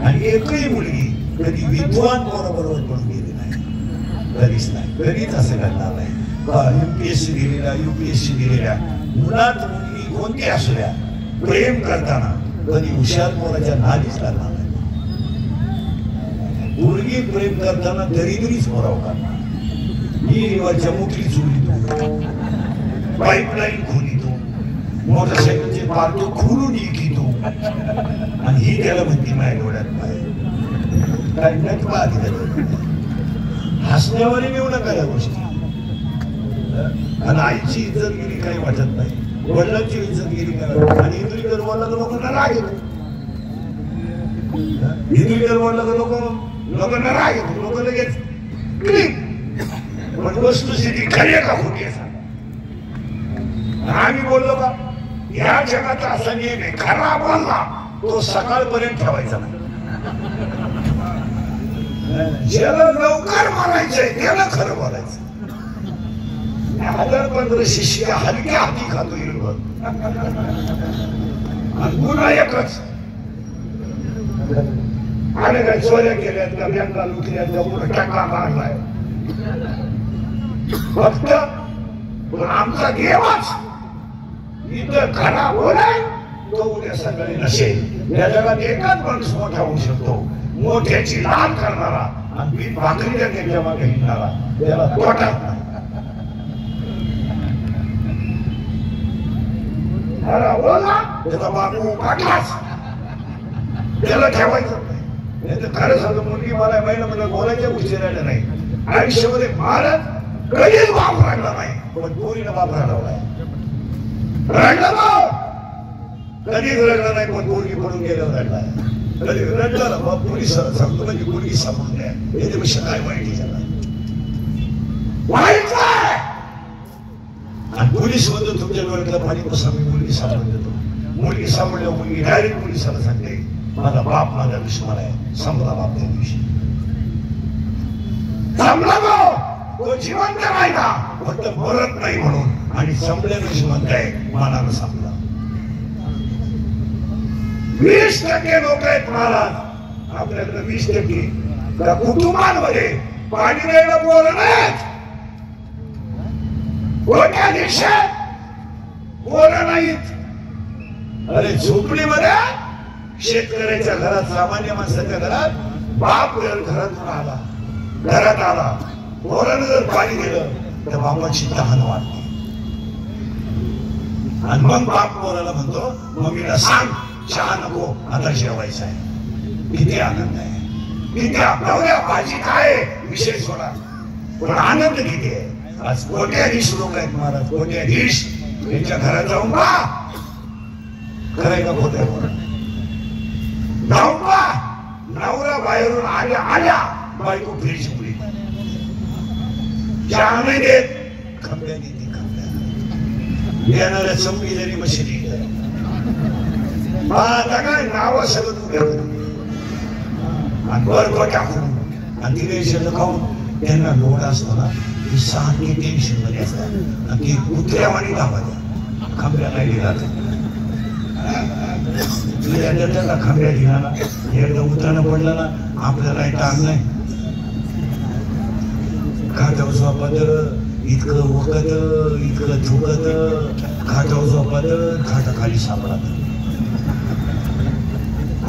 आणि एकही मुलगी कधी विद्वान बरोबर पडून गेली नाही, कधीच नाही, कधीच असं घडणार नाही. UPSC दिलेल्या UPSC दिलेल्या मुलात मुलगी कोणती असू द्या प्रेम करताना कधी हुशार पोराच्या नादीच लागणार नाही. मुलगी प्रेम करताना दरिद्रीच मोराव करणार, ही रिवाच्या मोठी चोरी पाईपलाईन खोलितो, मोटरसायकलचे पार्टो खोलून इकितो, आणि ही त्याला म्हणते माझ्या डोळ्यात काय नटवा हसण्यावर मिळू नका या गोष्टी. आणि आईची इज्जत गेली काही वाटत नाही, वडिलांची इज्जत गेली करा, आणि इंद्रिकर बोलला तर लोकांना राग येतो, इंद्रिकर बोलला तर लोकांना राग येतो, लोक लगेच पण वस्तुस्थिती खरी का खोटी आहे? आम्ही बोललो का या जगाचा असा नियम आहे, खरा बोलला तो सकाळपर्यंत ठेवायचा नाही, ज्याला लवकर बोलायचंय त्याला खरं बोलायचं. 1015 शिष्य हलक्या हाती खातो हिरवत, गुन्हा एकच आणि काय चोऱ्या केल्यात का बँका लुटल्यात का कुठं टक्का मारलाय, फक्त आमचा देवाच इथं खरा बोलाय तो उद्या सकाळी नसेल. या जगात एकच माणूस मोठा होऊ शकतो, मोठ्याची लाल करणारा आणि पीठ भाकरीच्या त्याच्या मागे हिंडणारा, त्याला तोटा खरा बोला त्याचा बापू पाठलाच त्याला ठेवायचं नाही. तर खरं सांगतो मुलगी मला महिना मला बोलायच्या गोष्टी राहिल्या नाही, आयुष्यामध्ये महाराज कधीच बाप राहिला नाही, पण पोरीनं बाप राहिला कधीच रडला नाही, पण पोरगी पडून गेल्यावर रडला. कधी रडला ना बाप पोलीस सांगतो म्हणजे पोरगी सांगून द्या, याच्यापेक्षा काय वाईट झाला वाईट काय. आणि पोलीस म्हणतो तुमच्या डोळ्यातलं पाणी कसं मी मुलगी सांगून देतो, मुलगी सांगून मुलगी डायरेक्ट पोलिसाला सांगते माझा बाप माझा दुश्मन आहे, संपला बाप त्या दिवशी संपला तो जिवंत राहिला फक्त मरत नाही म्हणून, आणि संपल्यानं जिवंत आहे मनानं संपला. 20% लोक आहेत महाराज आपल्याकडे, 20% त्या कुटुंबांमध्ये पाणी द्यायला पोरं नाहीत, कोणत्या देशात पोरं नाहीत. अरे झोपडीमध्ये शेतकऱ्याच्या घरात सामान्य माणसाच्या घरात बाप घरात आला पोरानं जर पाणी दिलं तर बापाची तहान वाटते, आणि मग बाप पोराला म्हणतो मम्मीला सांग चहा नको आता जेवायचं आहे. किती आनंद आहे, किती आपल्या भाजी काय विषय सोडा, पण आनंद किती आहे. आज कोट्याधीश लोक आहेत महाराज, कोट्याधीश त्यांच्या घरात जाऊन पहा खरंय का खोटं आहे, जाऊन पहा नवरा बाहेरून आल्या बायको फ्रीज पुढे चहा नाही देत, खंब्या देते खंब्या येणाऱ्या चौकी जरी मशिदी आता काय नाव सगळं तू घेत आणि बरं टाकून आणि तिथे शिल्लक खाऊन त्यांना लोड असतो ना, ती सारखी टेन्शन मध्ये असतात आणि ती कुत्र्यावाणी दाबायला खंब्या नाही दिला त्याला खंब्या दिला एकदा उतरणं पडलं ना आपल्याला ताण नाही. खाटाव झोपत इतकं वखत इतकं झुकत, खाटाव झोपत खाटाखाली सापडत,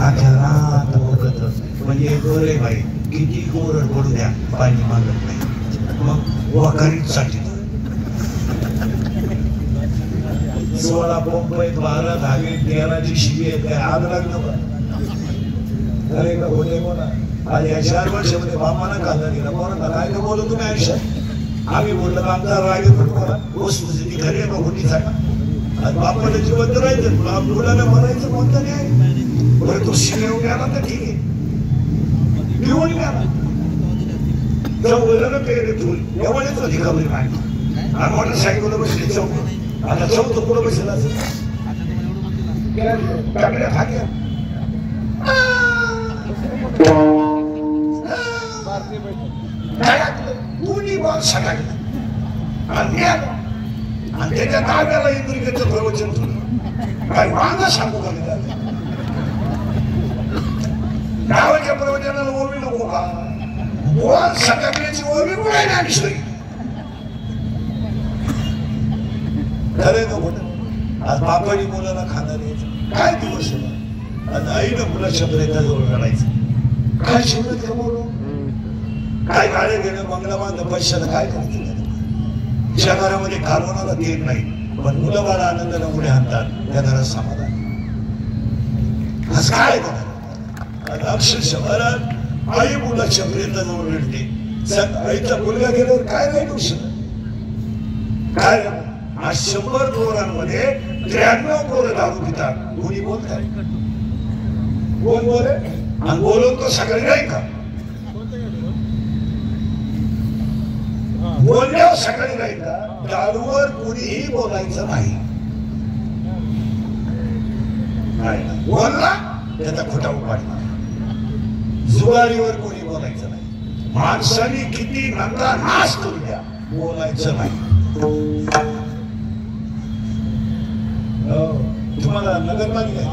आख्या रात वखत म्हणजे गोरे बाई किती कोरड पडू द्या पाणी मागत नाही, मग वखारीत साठी 16 पंप आहेत, 12 धागे 13ची शिबी आहेत, काय आग लागलं अरे का होते कोणा आज या 4 वर्षामध्ये बापानं कांदा दिला कोणाला काय का बोलू तुम्ही आयुष्यात आम्ही बोललो आमचा राग येतो तुम्हाला वस्तुस्थिती खरी आहे का खोटी सांगा आज बापाला जिवंत राहायचं मुलाला म्हणायचं कोणतं नाही बरं तो शिकवून गेला तर ठीक आहे घेऊन गेला चौघ पेरे फुल एवढेच अधिकारी नाही मोटरसायकल बसले चौक आता चौथ पुढं बसला असेल टाकल्या खाक्या कुणी बॉल सटाकलं आणि त्याच्या ताब्याला इंद्रिकेचं प्रवचन तुला काय वांगा सांगू का गावाच्या प्रवचनाला ओवी नको का बॉल सटाकण्याची ओवी कुठे नाही दिसली खरं का मोठं आज बापाडी मुलाला खाणार काय दिवस आणि आईनं मुला शब्द जवळ घालायचं काय शब्द बोलू काय गाड्या घेणं बंगला बांधणं पैशाला काय करतील ज्या घरामध्ये घालवणारा देत नाही पण मुलं बाळा आनंदाने पुढे आणतात त्या घरात समाधान आज काय करणार अक्षरशः घरात आई मुलाच्या पर्यंत जवळ मिळते आईचा मुलगा गेल्यावर काय नाही होऊ शकत काय आज 100 पोरांमध्ये 93 पोरं दारू पितात कोणी बोलताय कोण बोले आणि बोलून तो सगळे नाही का बोलल्यावर सगळे नाही का दारूवर कुणीही बोलायचं नाही बोलला त्याचा खोटा उपाडला जुगारीवर कोणी बोलायचं नाही माणसाने किती नंदा नाश करू द्या बोलायचं नाही तुम्हाला नगरपालिका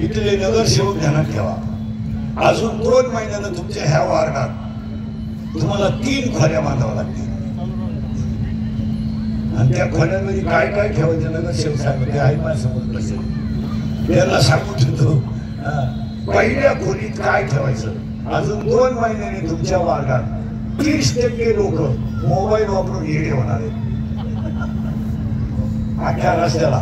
इथले नगरसेवक ध्यानात ठेवा अजून 2 महिन्यानं तुमच्या ह्या वार्डात तुम्हाला 3 खोल्या बांधाव्या लागतील आणि त्या खोल्यांमध्ये काय काय ठेवायचं नगरसेवक साहेब ते आहे माझ्यासमोर बसेल त्याला सांगून ठेवतो पहिल्या खोलीत काय ठेवायचं अजून 2 महिन्याने तुमच्या वार्डात 30% लोक मोबाईल वापरून येडे होणार आहेत अख्ख्या रस्त्याला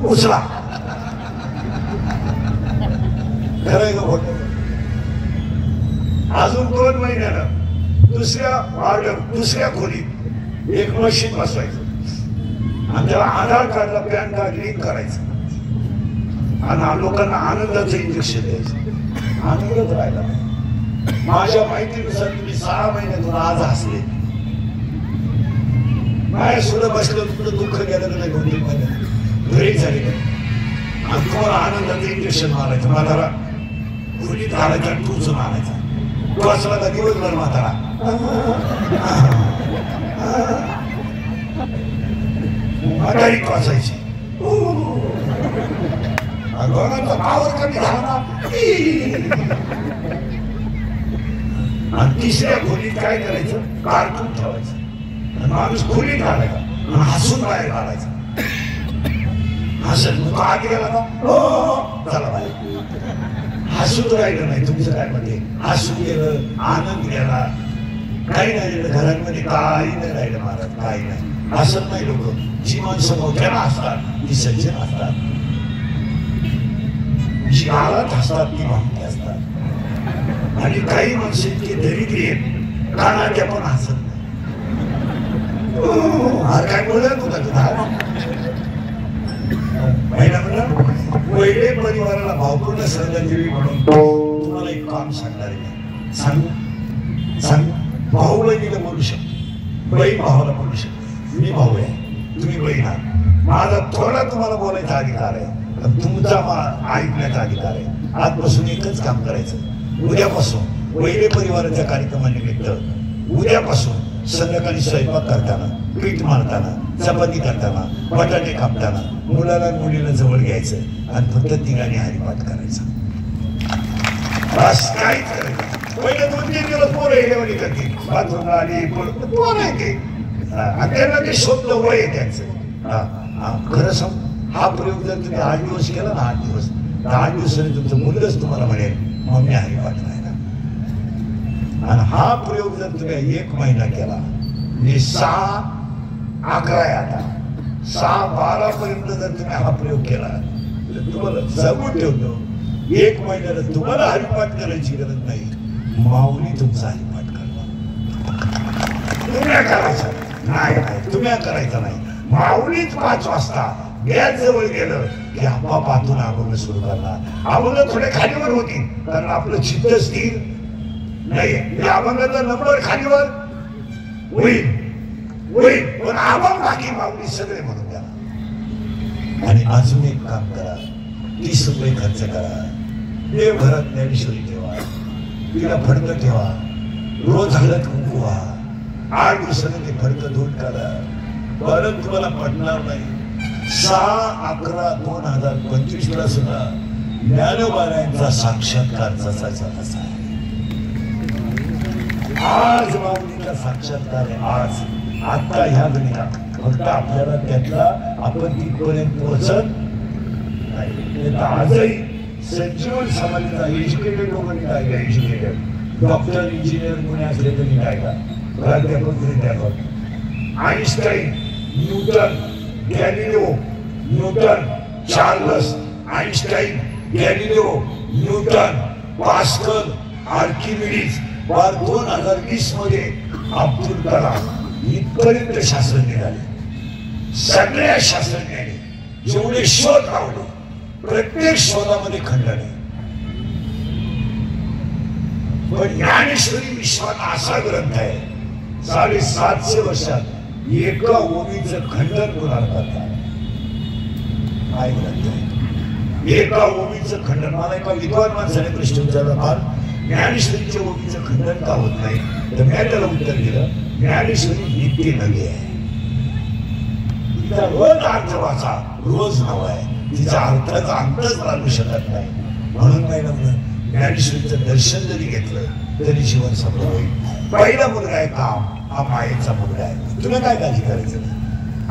उचला खरंय का खोट अजून 2 महिन्यानं दुसऱ्या खोलीत एक मशीन बसवायचं आणि त्याला आधार कार्डला पॅन कार्ड लिंक करायचं आणि लोकांना आनंदाचं इंजेक्शन द्यायचं आनंदच राहिला माझ्या माहितीनुसार तुम्ही 6 महिन्यातून आज हसले माझ्या सुद्धा बसलं तुमचं दुःख गेलं नाही 2-3 महिन्यात घरी झाले आणि तुम्हाला आनंदाचं इंजेक्शन मारायचं म्हातारा खोलीत घालायचा आणि टुचून आणायचा तो असला का दिवसभर म्हातारा म्हातारी टोचायची दोघांचा पावर कमी झाला आणि 3ऱ्या खोलीत काय करायचं कार्टून ठेवायचं माणूस खोलीत घालायचा आणि हसून बाहेर घालायचा हसत मग आत गेला ना हो चला बाहेर हसून राहिलं नाही तुमचं काय म्हणजे हसून गेलं आनंद गेला काही नाही घरांमध्ये काही नाही राहिलं महाराज काही नाही हसत नाही लोक जी माणसं मोठ्याला असतात ती सज्जन असतात जी गावात असतात ती माहिती असतात आणि काही माणसं इतके दरिद्री आहेत कानाच्या पण हसत नाही काय बोलत होता तुला महिला म्हणला वैले परिवाराला भावपूर्ण श्रद्धांजली म्हणून तुम्हाला एक काम सांगणार आहे सांग भाऊ बहिणीला बोलू शकतो बहीण भावाला बोलू शकतो मी भाऊ आहे तुम्ही बहीण आहात माझा थोडा तुम्हाला बोलायचा अधिकार आहे तुमचा ऐकण्याचा अधिकार आहे आजपासून एकच काम करायचं उद्यापासून वैले परिवाराच्या कार्यक्रमानिमित्त उद्यापासून संध्याकाळी स्वयंपाक करताना पीठ मारताना चपाती करताना बटाटे कापताना मुलाला मुलीला जवळ घ्यायचं आणि फक्त तिघांनी हरिपाठ करायचा बस काहीच करायचं पहिले 2-3 दिवस पोरं येण्यावाली करतील बाथरूमला आली पोरं येते आणि त्यांना ते शोधलं वय आहे त्यांचं खरं सांग हा प्रयोग जर तुम्ही 8 दिवस केला ना 8 दिवस 8 दिवसांनी तुमचं मुलगच तुम्हाला म्हणेल मम्मी हरिपाठ राहिला आणि हा प्रयोग जर तुम्ही 1 महिना केला, 6-11 आहे आता, 6-12 पर्यंत जर तुम्ही हा प्रयोग केला तर तुम्हाला जगून ठेवतो 1 महिन्याला तुम्हाला हरिपाठ करायची गरज नाही, माऊली तुमचा हरिपाठ करणार. तुम्ही करायचा नाही, तुम्ही करायचा नाही. माऊलीच 5 वाजता गॅस जवळ गेलं की आपापातून अभंग सुरू करणार. अभंग थोडे खालीवर होतील कारण आपलं चित्त स्थिर नाही. या अभंगाचा नंबर खालीवर होईल होईल, पण अभंग बाकी माऊली सगळे म्हणून द्या. आणि अजून एक काम करा, 30 रुपये खर्च करा, देवघरात ज्ञानेश्वरी ठेवा, तिला फडकं ठेवा, रोज हळद कुंकू व्हा, 8 दिवसाने ते फडकं धुवून काढा. परत तुम्हाला पडणार नाही. 6-11-2025 ला सुद्धा ज्ञानोबारायांचा साक्षात्कार जसाचा तसा आहे. आज माऊलीचा साक्षात्कार आहे. आज आता ह्या घडीला फक्त आपल्याला त्यातला आपण तिथपर्यंत पोहोचत नाही. आजही संजीवन समाजाचा एज्युकेटेड लोकांनी काय का, एज्युकेटेड डॉक्टर इंजिनियर कोणी असले तरी काय का, प्राध्यापक, Einstein, Newton, Galileo, Newton, Charles Einstein, Galileo, Newton, pascal, Archimedes, 2020 मध्ये अब्दुल कलाम इथपर्यंत शास्त्रज्ञ झाले. सगळ्या शास्त्रज्ञांनी जेवढे शोध लावले प्रत्येक शोधामध्ये खंडन आहे. पण ज्ञानेश्वरी विश्वात असा ग्रंथ आहे 750 वर्षात एका ओवीचं खंडन कोणाला करतात. काय ग्रंथ आहे एका ओवीचं खंडन. मला एका विद्वान माणसाने प्रश्न विचारला, फार ज्ञानेश्वरीच्या ओवीचं खंडन का होत नाही, तर मी त्याला उत्तर दिलं, ज्ञानेश्वरी नित्य नवी आहे. तिचा रोज अर्थ वाचा, रोज नवा आहे. तिचा अर्थाचा अंतच लागू शकत नाही. म्हणून काय म्हणलं, ज्ञानेश्वरीचं दर्शन जरी घेतलं तरी जीवन सफल होईल. पहिला मुलगा आहे काम, हा मायेचा मुलगा आहे. तुला काय काळजी करायचं नाही.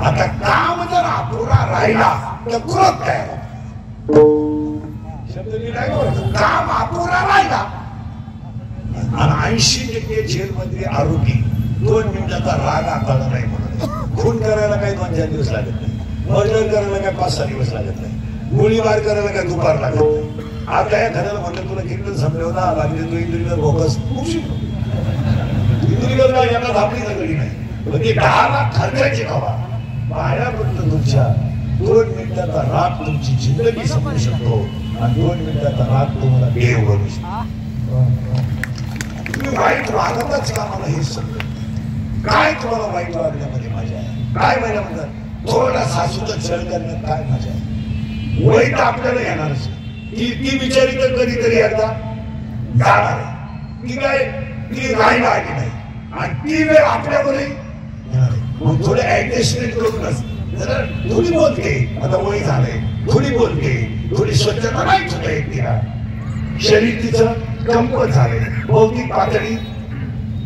आता काम जर अपुरा राहिला तर क्रोध तयार होतो. शब्द मी काय बोलतो, काम अपुरा राहिला. आणि 80% जेलमध्ये आरोपी 2 मिनिटाचा राग आताला नाही म्हणून. खून करायला काही 2-4 दिवस लागत नाही, मर्डर करायला काय 5-6 दिवस लागत नाही, गोळीबार करायला काय दुपार लागत नाही. आता या घराला म्हणलं तुला किती संपलं ना लागले, तू इंद्रिय बोगस इंद्रियला यांना धापली सगळी नाही. पण ते 10 लाख खर्चायचे कवा पायापर्यंत तुमच्या 2 मिनिटाचा राग तुमची जिंदगी संपू शकतो. आणि 2 मिनिटाचा राग तुम्हाला देव बनवू शकतो. तुम्ही वाईट वागतच का, मला हे समजत काय तुम्हाला वाईट वागण्यामध्ये मजा आहे. काय महिला म्हणतात थोडा सासूचा छळ करण्यात काय मजा आहे. वाईट आपल्याला येणारच. ती बिचारी तर कधीतरी एकदा जाणार आहे. ती काय ती राहायला आली नाही आणि ती वेळ आपल्यावरही येणार आहे. मग थोडं ऍडजस्टमेंट करूनच जरा थोडी बोलते, आता वय झालंय, थोडी बोलते, थोडी स्वच्छता नाही होत आहे. तिला शरीर तिचं कमकुवत झाले, भौतिक पातळी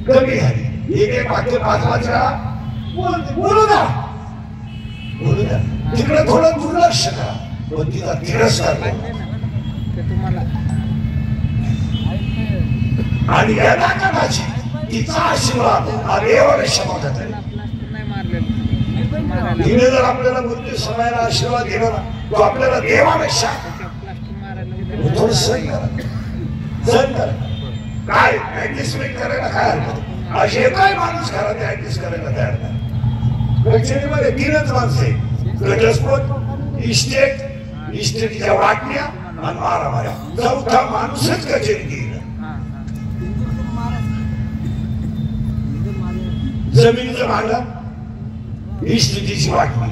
कमी झाली. एक वाक्य 5 वेळा बोलू द्या, बोलू द्या. तिकडे थोडं दुर्लक्ष करा, पण तिचा तिरस्कार करा. आणि यदाकदाची तिचा आशीर्वाद हा देवाला क्षमा करते. तिने जर आपल्याला मृत्यू समयाला आशीर्वाद दिला ना, तो आपल्याला देवापेक्षा थोडं सहन करा, सहन करा. काय ऍडजस्टमेंट करायला काय हरकत. असे काय माणूस घरात ऍडजस्ट करायला तयार नाही. कचेरीमध्ये 3च माणसे, घटस्फोट, इस्टेटीच्या वाटण्या आणि मारामाऱ्या. 4था माणूसच कचेरी गेला. जमिनीचं भांडण, इस्टेटीची वाटणी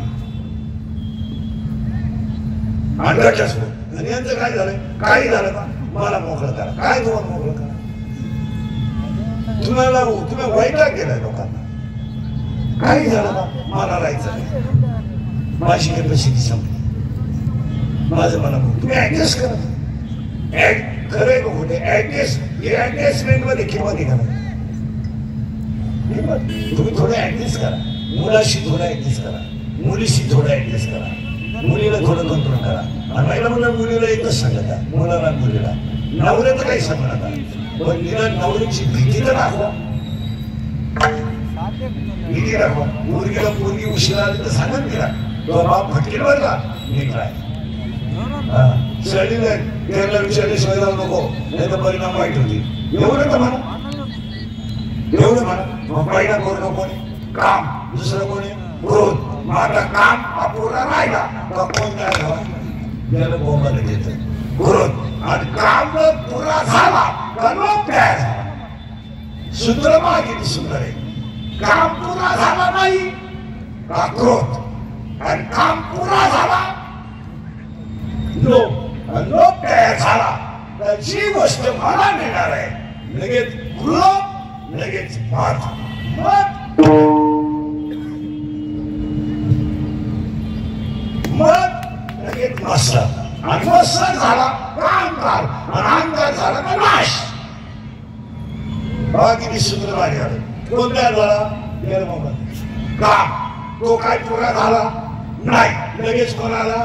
आणि घटस्फोट. आणि यांचं काय झालंय, काही झालं का मला मोकळं करा. काय तुम्हाला मोकळं करा, तुम्ही वैताग केलाय लोकांना. काही झालं ना मला राहायचं नाही, माझी कॅपॅसिटी संपली, माझं मला तुम्ही ऍडजस्ट करा. खरंय का खोटे ऍडजस्टमेंट मध्ये किंमत आहे का. तुम्ही थोडं ऍडजस्ट करा. मुलाशी थोडं ऍडजस्ट करा, मुलीशी थोडं ऍडजस्ट करा, मुलीला थोडं कंट्रोल करा. आणि महिला मुलीला एकच सांगता, मुलाला मुलीला नवऱ्याचं काही सांगू नका, पण निदान नवऱ्याची भीती तर दाखवा. भीती दाखवा. पोरगीला पोरगी उशिरा आली तर सांगत तिला तो बाप फटकेल बर का निघलाय. त्याला विचारल्याशिवाय जाऊ नको, नाही तर परिणाम वाईट होती. एवढं तर म्हणा, एवढं म्हणा. मग पहिला करू नको काम, दुसरं कोणी क्रोध. मग आता काम अपुरा राहिला का कोण काय झाला त्याला बोंबाला घेत क्रोध. आणि काम पुरा झाला का लोक तयार झाला. सूत्र मागे सुंदर आहे. काम पुरा झाला नाही का क्रोध, आणि काम पुरा झाला लोक तयार झाला तर जी गोष्ट मला मिळणार आहे लगेच क्रोध, लगेच वाद, मग लगेच मस्त, आणि मस्त झाला अहंकार, आणि अहंकार झाला तर नाश. बाकी सूत्र मागे आलं. कोणत्या झाला काम, तो काय पुरा झाला नाही लगेच कोणाला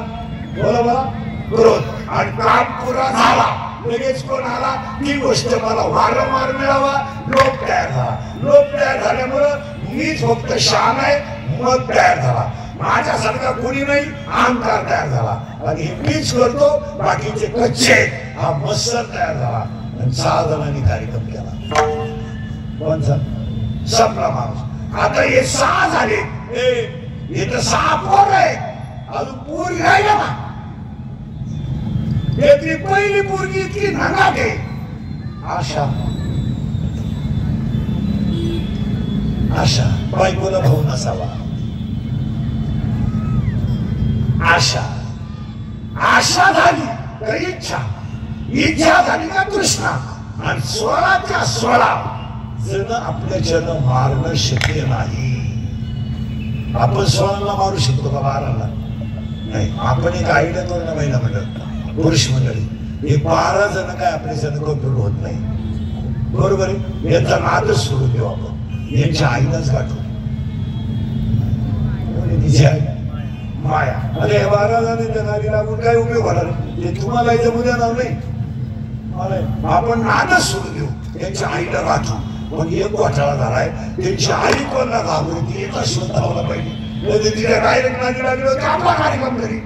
बोला मला क्रोध. आणि काम पुरा झाला लगेच कोणाला ती गोष्ट मला वारंवार मिळावा लोक तयार झाला. लोक तयार झाल्यामुळं मीच फक्त शान आहे, मग तयार झाला. माझ्यासारखा कोणी नाही, अहंकार तयार झाला. आणि हे मीच करतो, बाकीचे कच्चे. हा मत्सर तयार झाला आणि 6 जणांनी कार्यक्रम केला. कोणचा संपला माणूस. आता हे 6 झाले, हे तर 6 पोर आहे, अजून पोरी राहिला ना. त्यातली पहिली पोरगी इतकी नगाट आहे आशा. आशा बायकोला भाऊ नसावा. आशा, आशा झाली तर इच्छा, इच्छा झाली का तृष्णा, आणि 16च्या 16 जण आपल्या जन्म मारणं शक्य नाही. आपण 16ला मारू शकतो का 12ला नाही. आपण एक आयडिया करू ना महिला मंडळ, पुरुष मंडळी, हे 12 जण काय आपले जण कम्प्युटर होत नाही. बरोबर आहे. यांचा नादच सोडून देऊ आपण, यांच्या आईलाच गाठू. तिची आई माया. अरे 12 जणांच्या नादी लागून काय उपयोग होणार, ते तुम्हाला जमू देणार नाही. आपण नादच सोडून देऊ, त्यांच्या आईला गाठू. पण एक घोटाळा झालाय, त्यांची आई कोणाला घाबरती याचा शोध लावला पाहिजे. तिला डायरेक्ट नादी लागलं की आपला कार्यक्रम करी.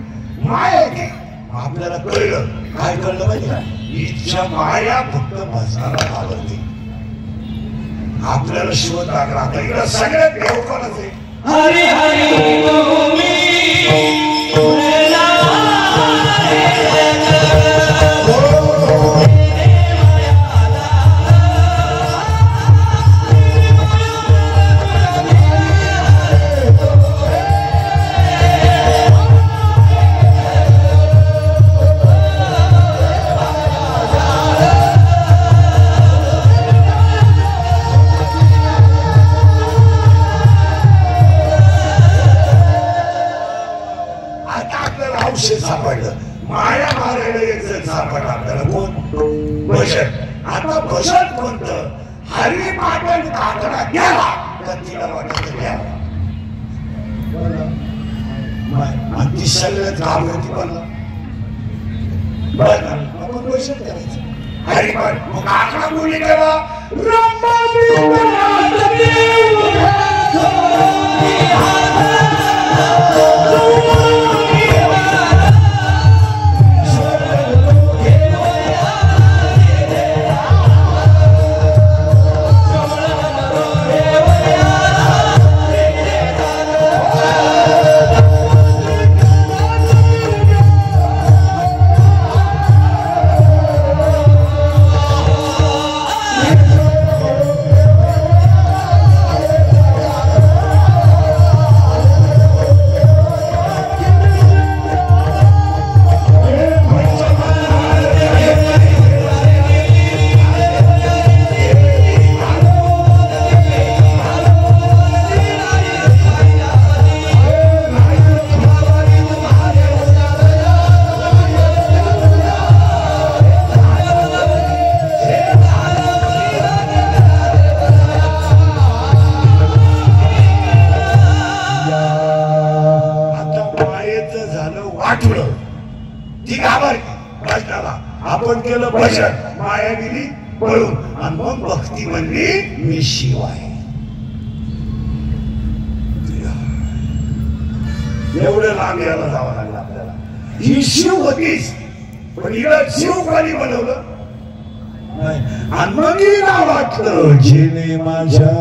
माया येते. आपल्याला कळलं, काय कळलं माहिती का, इच्छा माया फक्त भजनाला घाबरते. आपल्याला शोध लागला. आता इकडं सगळ्यात देवकोणाच आहे. हरी हरी सापडलं. माया मारायला एक जण सापडला आपल्याला. कोण? भजन. आता भजन कोणतं? हरी पाटण काकडा गेला तर तिला वाटत घ्यावा. ती सगळ्यात घाबरती बनला. बरं आपण भजन करायचं. हरी पाठ मग काकडा बोली गेला. आपण केलं भजन. शिव आहे. एवढं लांब यायला जावं लागलं आपल्याला. ही शिव होतीच, पण हिला शिव खाली बनवलं आणि मग हिला वाटलं जिने माझ्या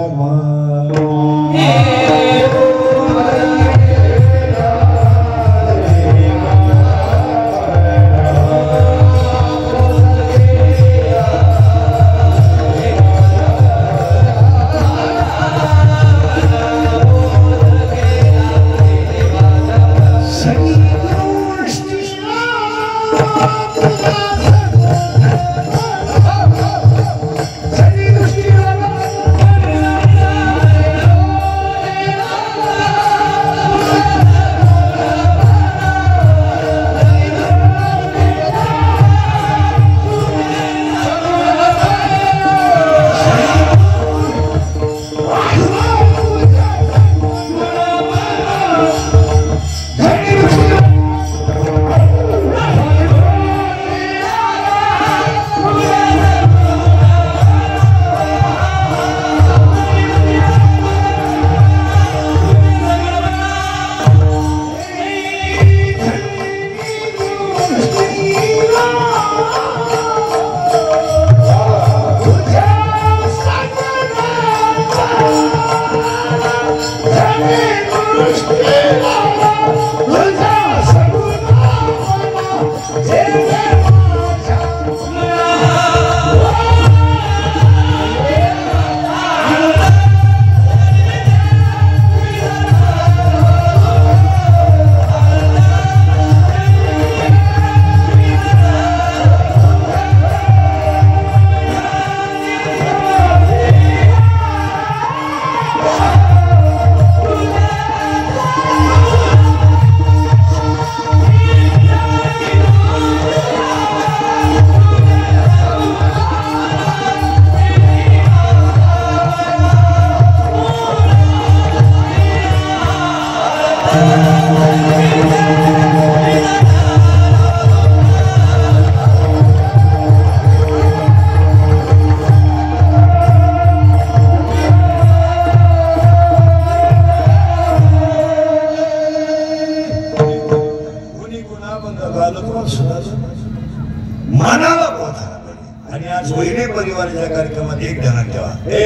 मनाला पोहोचायला पाहिजे. आणि आज वहिने परिवाराच्या कार्यक्रमात एक ध्यानात ठेवा, हे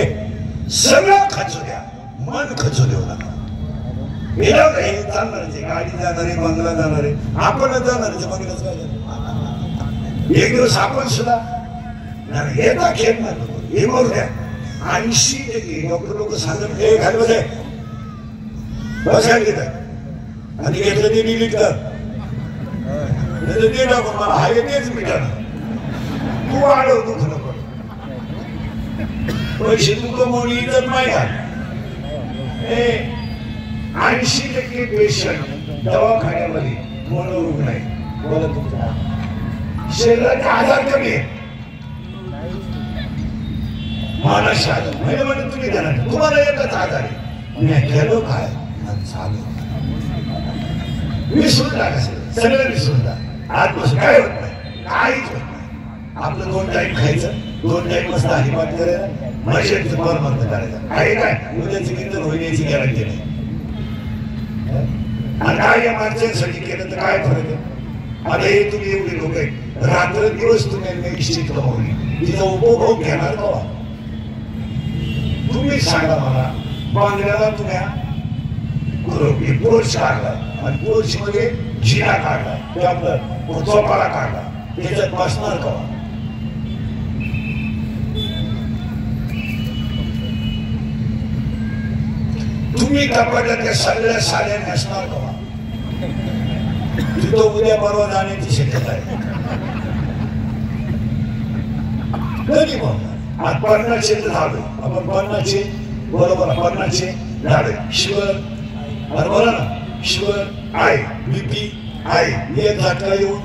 सगळं खचू द्या, मन खचू देऊ नका. हे चालणार आहे, गाडी जाणार आहे, बंगला जाणार आहे, आपणच जाणार आहे. बंगलाच काय एक दिवस आपण सुद्धा येता खेळणार हे बोल द्या. 80% डॉक्टर लोक सांगत हे घाल बसाय बसायला घेतात आणि घेतलं ते डिलीट कर, ते टाकून मला हा तेच मिटाना तू वाढव दुःख नको. पैसे तू कमवली तर नाही घाल. 80% पेशंट दवाखान्यामध्ये मनोरुग्ण आहे. बोला तुमचा शरीराचे आजार कमी आहे, मानसिक आजार म्हणजे तुम्ही देणार तुम्हाला एकच आजार आहे, गेलो काय चालू विसरून टाका, सगळं विसरून टाका. आजपासून काय होत नाही, काहीच होत नाही. आपलं 2 टाइम खायचं, 2 टाइम मस्त हरिपाठ करायचं, मनुष्याचं परमार्थ करायचं आहे. काय उद्याची कीर्तन होण्याची गॅरंटी नाही. आणि काय या माणसांसाठी केलं तर काय फरक आहे. आता हे तुम्ही एवढे लोक आहेत, रात्र दिवस तुम्ही निश्चित कमवली, तिचा उपभोग घेणार का? तुम्ही सांगा मला. बांगल्याला तुम्ही पोर्च काढला आणि पोर्च मध्ये जिना काढला, ते आपलं चोपाला काढला, त्याच्यात बसणार का? तुम्ही कपाटातल्या सगळ्या साड्या नेसणार का? तिथं उद्या परवा जाण्याची शक्यता आहे. कधी मग आज 50 झालो आपण, 50 बरोबर 50 झाले. शुगर बरोबर ना, शुगर आहे, बीपी आहे, एक झटका येऊन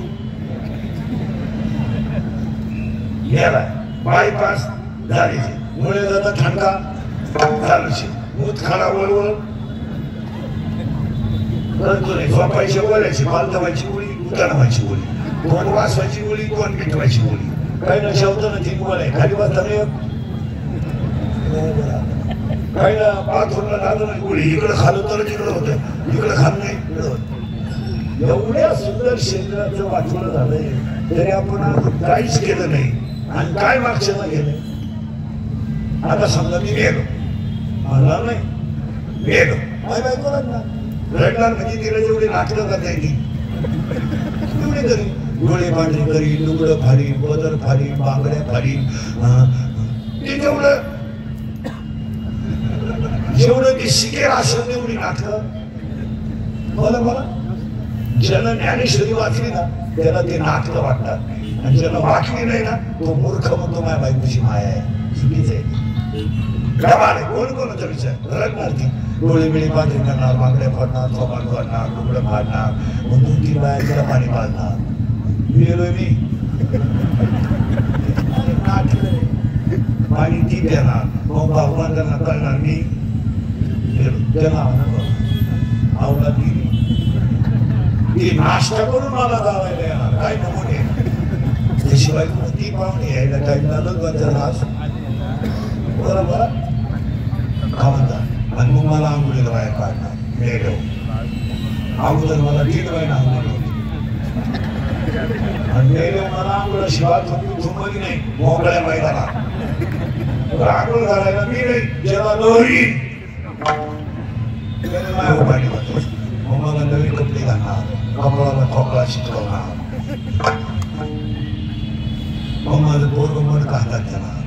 गेला, बायपास झालीचे, मुळे जाता ठणका चालूचे, मूत खाना वळवळ करतो नाही, झोपायची बोलायची, पालतवायची गोळी, उतारवायची गोळी, कोण वाचवायची गोळी, कोण पिटवायची गोळी, काही न शेवतं ना ती बोलाय खाली बसता नाही. पहिला पाथोरला झालं नाही गोळी इकडे खाल्लं तर इकडं होतं इकडे खाल्लं नाही इकडं होतं एवढ्या सुंदर शरीराचं वाचवलं झालंय तरी आपण काहीच केलं नाही आणि काय मागच्याला गेलं आता समजा मी गेलो मला नाही गेलो माय बायको रडणार म्हणजे तिला जेवढी नाटकं करता येईल तेवढी तरी डोळे पांढरे करी लुगडं फाडी बदर फाडी बांगड्या फाडी ते जेवढं जेवढं ते शिकेल असं तेवढी नाटकं मला ज्याला ज्ञानेश्वरी वाचली ना त्याला ते नाटकं वाटतात आणि ज्याला वाचली नाही ना तो मूर्ख म्हणतो माझ्या बायकोची माया आहे चुकीच आहे कोण कोणाचा विचार रडणार ती डोळे बिळे पांढरे करणार बांगड्या फाडणार चोपाट फाडणार लुगडं फाडणार म्हणून ती बाया पाणी पाजणार गेलोय मी पाणी ती देणार मग भगवान त्यांना कळणार मी त्याला आवडा ती नाश्ता करून मला जावायला येणार काय नमुने त्याशिवाय ती पाहुणे यायला टाईम झालं बरोबर का म्हणतात आणि मग मला आंघोळीला बाहेर काढणार मेलो अगोदर मला 3 महिना आंघोळी आणि मेलो मला आंघोळ शिवाय झुंबली नाही मोकळ्या मैदाना आंघोळ घालायला मी नाही जेव्हा लोहरी मग मला नवीन कपडे घालणार कपडाला खोकला शिकवणार मग माझं पोरग मन हातात देणार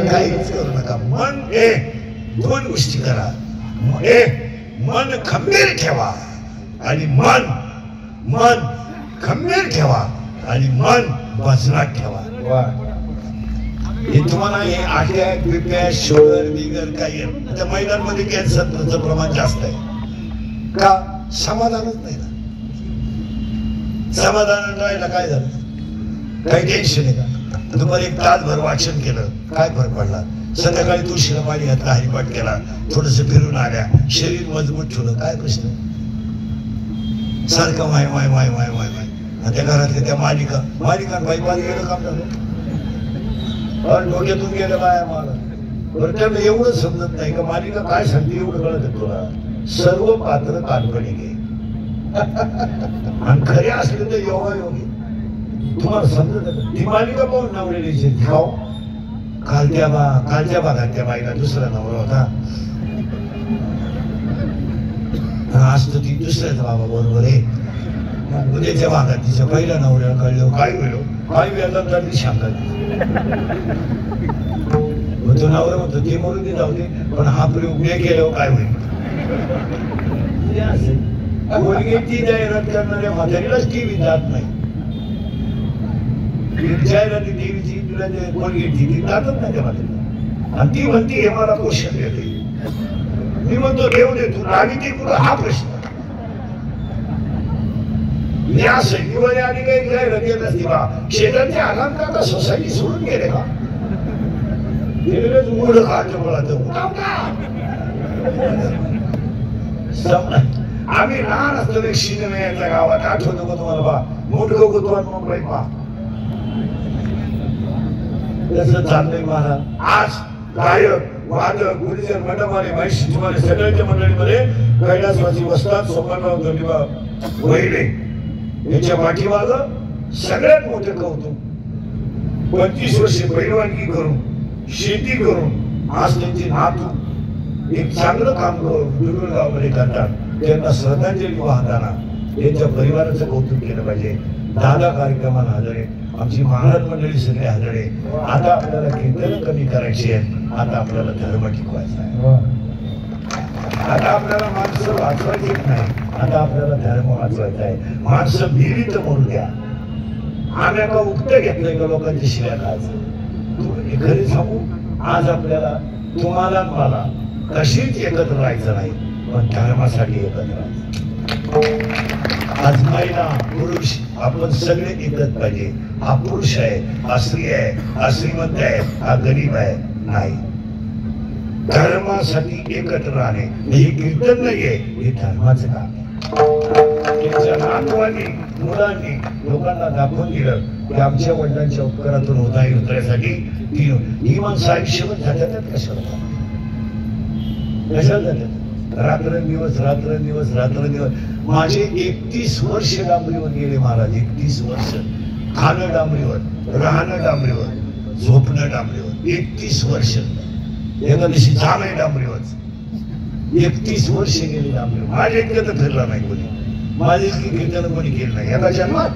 काहीच करू नका मन दोन गोष्टी करा मन खंबीर ठेवा आणि मन खंबीर ठेवा आणि मन वजनात ठेवा हे तुम्हाला हे अटॅक बिटॅक शुगर बिगर काही त्या महिलांमध्ये कॅन्सरचं प्रमाण जास्त आहे का समाधानच नाही ना समाधान राहायला काय झालं काही टेन्शन आहे का दुपारी 1 तासभर वाचन केलं काय फरक पडला संध्याकाळी तुळशीला पाणी घातलं हरिपाठ केला थोडस फिरून आल्या शरीर मजबूत ठेवलं काय प्रश्न सारखं माय माय माय माय माय माय आणि त्या घरातल्या त्या मालिका बाई पाणी गेलं काम झालं डोक्यातून गेलं बाया मला बरं त्यांना एवढं समजत नाही का मालिका काय सांगते एवढं कळत तुला सर्व पात्र काल्पनिक आहे आणि खरे असले तर योगायोगी तुम्हाला समजत ती मालिका पाहून नवऱ्याची खाऊ कालच्या भागात त्या बाईला दुसरा नवरा होता आज तर ती दुसऱ्याच बाबा बरोबर आहे उद्याच्या भागात तिच्या पहिल्या नवऱ्याला कळलं काय होईल काय वेळा तर ती सांगत तो नवरा म्हणतो ते म्हणून ते जाऊ दे पण हा प्रयोग मी केल्यावर काय होईल ती जाहिरात करणाऱ्या म्हातारीलाच टीव्ही जात नाही जाहिराती टीव्हीची तुला जे कोलगेटची ती जातच नाही त्या म्हातारीला आणि ती म्हणते हे मला क्वेश्चन देते मी म्हणतो देऊ दे तू रावी ती तुला हा प्रश्न या संजीवनी आणि काही जाहिरात येत असते बा शेजारचे आराम करता सोसायटी सोडून गेले का मूळ खायचं बोलायचं आम्ही लहान असतो एक सिनेमा यायचा गावात आठवतो का तुम्हाला बा मोठं होतो आणि मुंबई पहा कसं चाललंय महाराज. आज गायक वादक गुरुजन मंडपाने माहिती तुम्हाला सगळ्यांच्या मंडळीमध्ये कैलासवासी वस्तात सोपानराव दंडीबा वहिले यांच्या पाठीमाग सगळ्यात मोठं कौतुक. 25 वर्षे पैलवानगी करून शेती करून आज त्यांची नातू एक चांगलं काम करून दुर्गगावमध्ये करतात. त्यांना श्रद्धांजली वाहताना त्यांच्या परिवाराचं कौतुक केलं पाहिजे. दादा कार्यक्रमाला हजर आहे, आमची महाराज मंडळी सगळे हजर आहे. आता आपल्याला कीर्तन कमी करायची आहे, आता आपल्याला धर्म टिकवायचा आहे. आता आपल्याला माणसं वाचवायची नाही, आता आपल्याला धर्म वाचवायचा आहे. माणसं मिली तर म्हणून द्या. आम्ही एका उक्त घेतलंय का लोकांची शिव्या खायचं. घरी सांगू आज आपल्याला तुम्हाला मला कशीच एकत्र राहायचं नाही, पण धर्मासाठी एकत्र राहायचं. आज महिला पुरुष आपण सगळे एकत्र पाहिजे. हा पुरुष आहे, हा स्त्री आहे, हा श्रीमंत आहे, हा गरीब आहे नाही. धर्मासाठी एकत्र राहणे हे कीर्तन नाहीये, हे धर्माचं काम आहे. त्यांच्या नातवांनी मुलांनी लोकांना दाखवून दिलं की आमच्या वडिलांच्या उपकारातून उदाई उतरण्यासाठी ही माणसं आयुष्यभर जातात. कशाला जातात? रात्रंदिवस रात्रंदिवस रात्रंदिवस. माझे 31 वर्ष डांबरीवर गेले महाराज. 31 वर्ष खाणं डांबरीवर, राहणं डांबरीवर, झोपणं डांबरीवर. 31 वर्ष. एकादशी जाणं डांबरीवर. 31 वर्ष गेली डांबरीवर. माझे इतकं तर फिरला नाही कोणी. माझे इतकी कीर्तन कोणी केलं नाही एका जन्मात.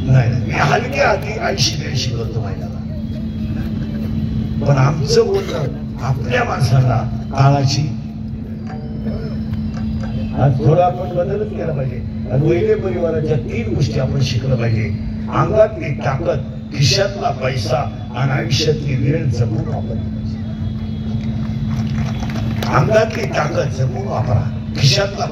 नाही मी हलक्या हाती 80-82 करतो महिन्याला. पण आमचं बोलणं आपल्या माणसाला काळाची आज थोडा आपण बदलच केला पाहिजे. आणि वैले परिवाराच्या 3 गोष्टी आपण शिकलं पाहिजे. अंगातली ताकद, खिशातला पैसा आणि आयुष्यातली वेळ जपून वापरली पाहिजे. अंगातली ताकद जपून वापरा, खिशातला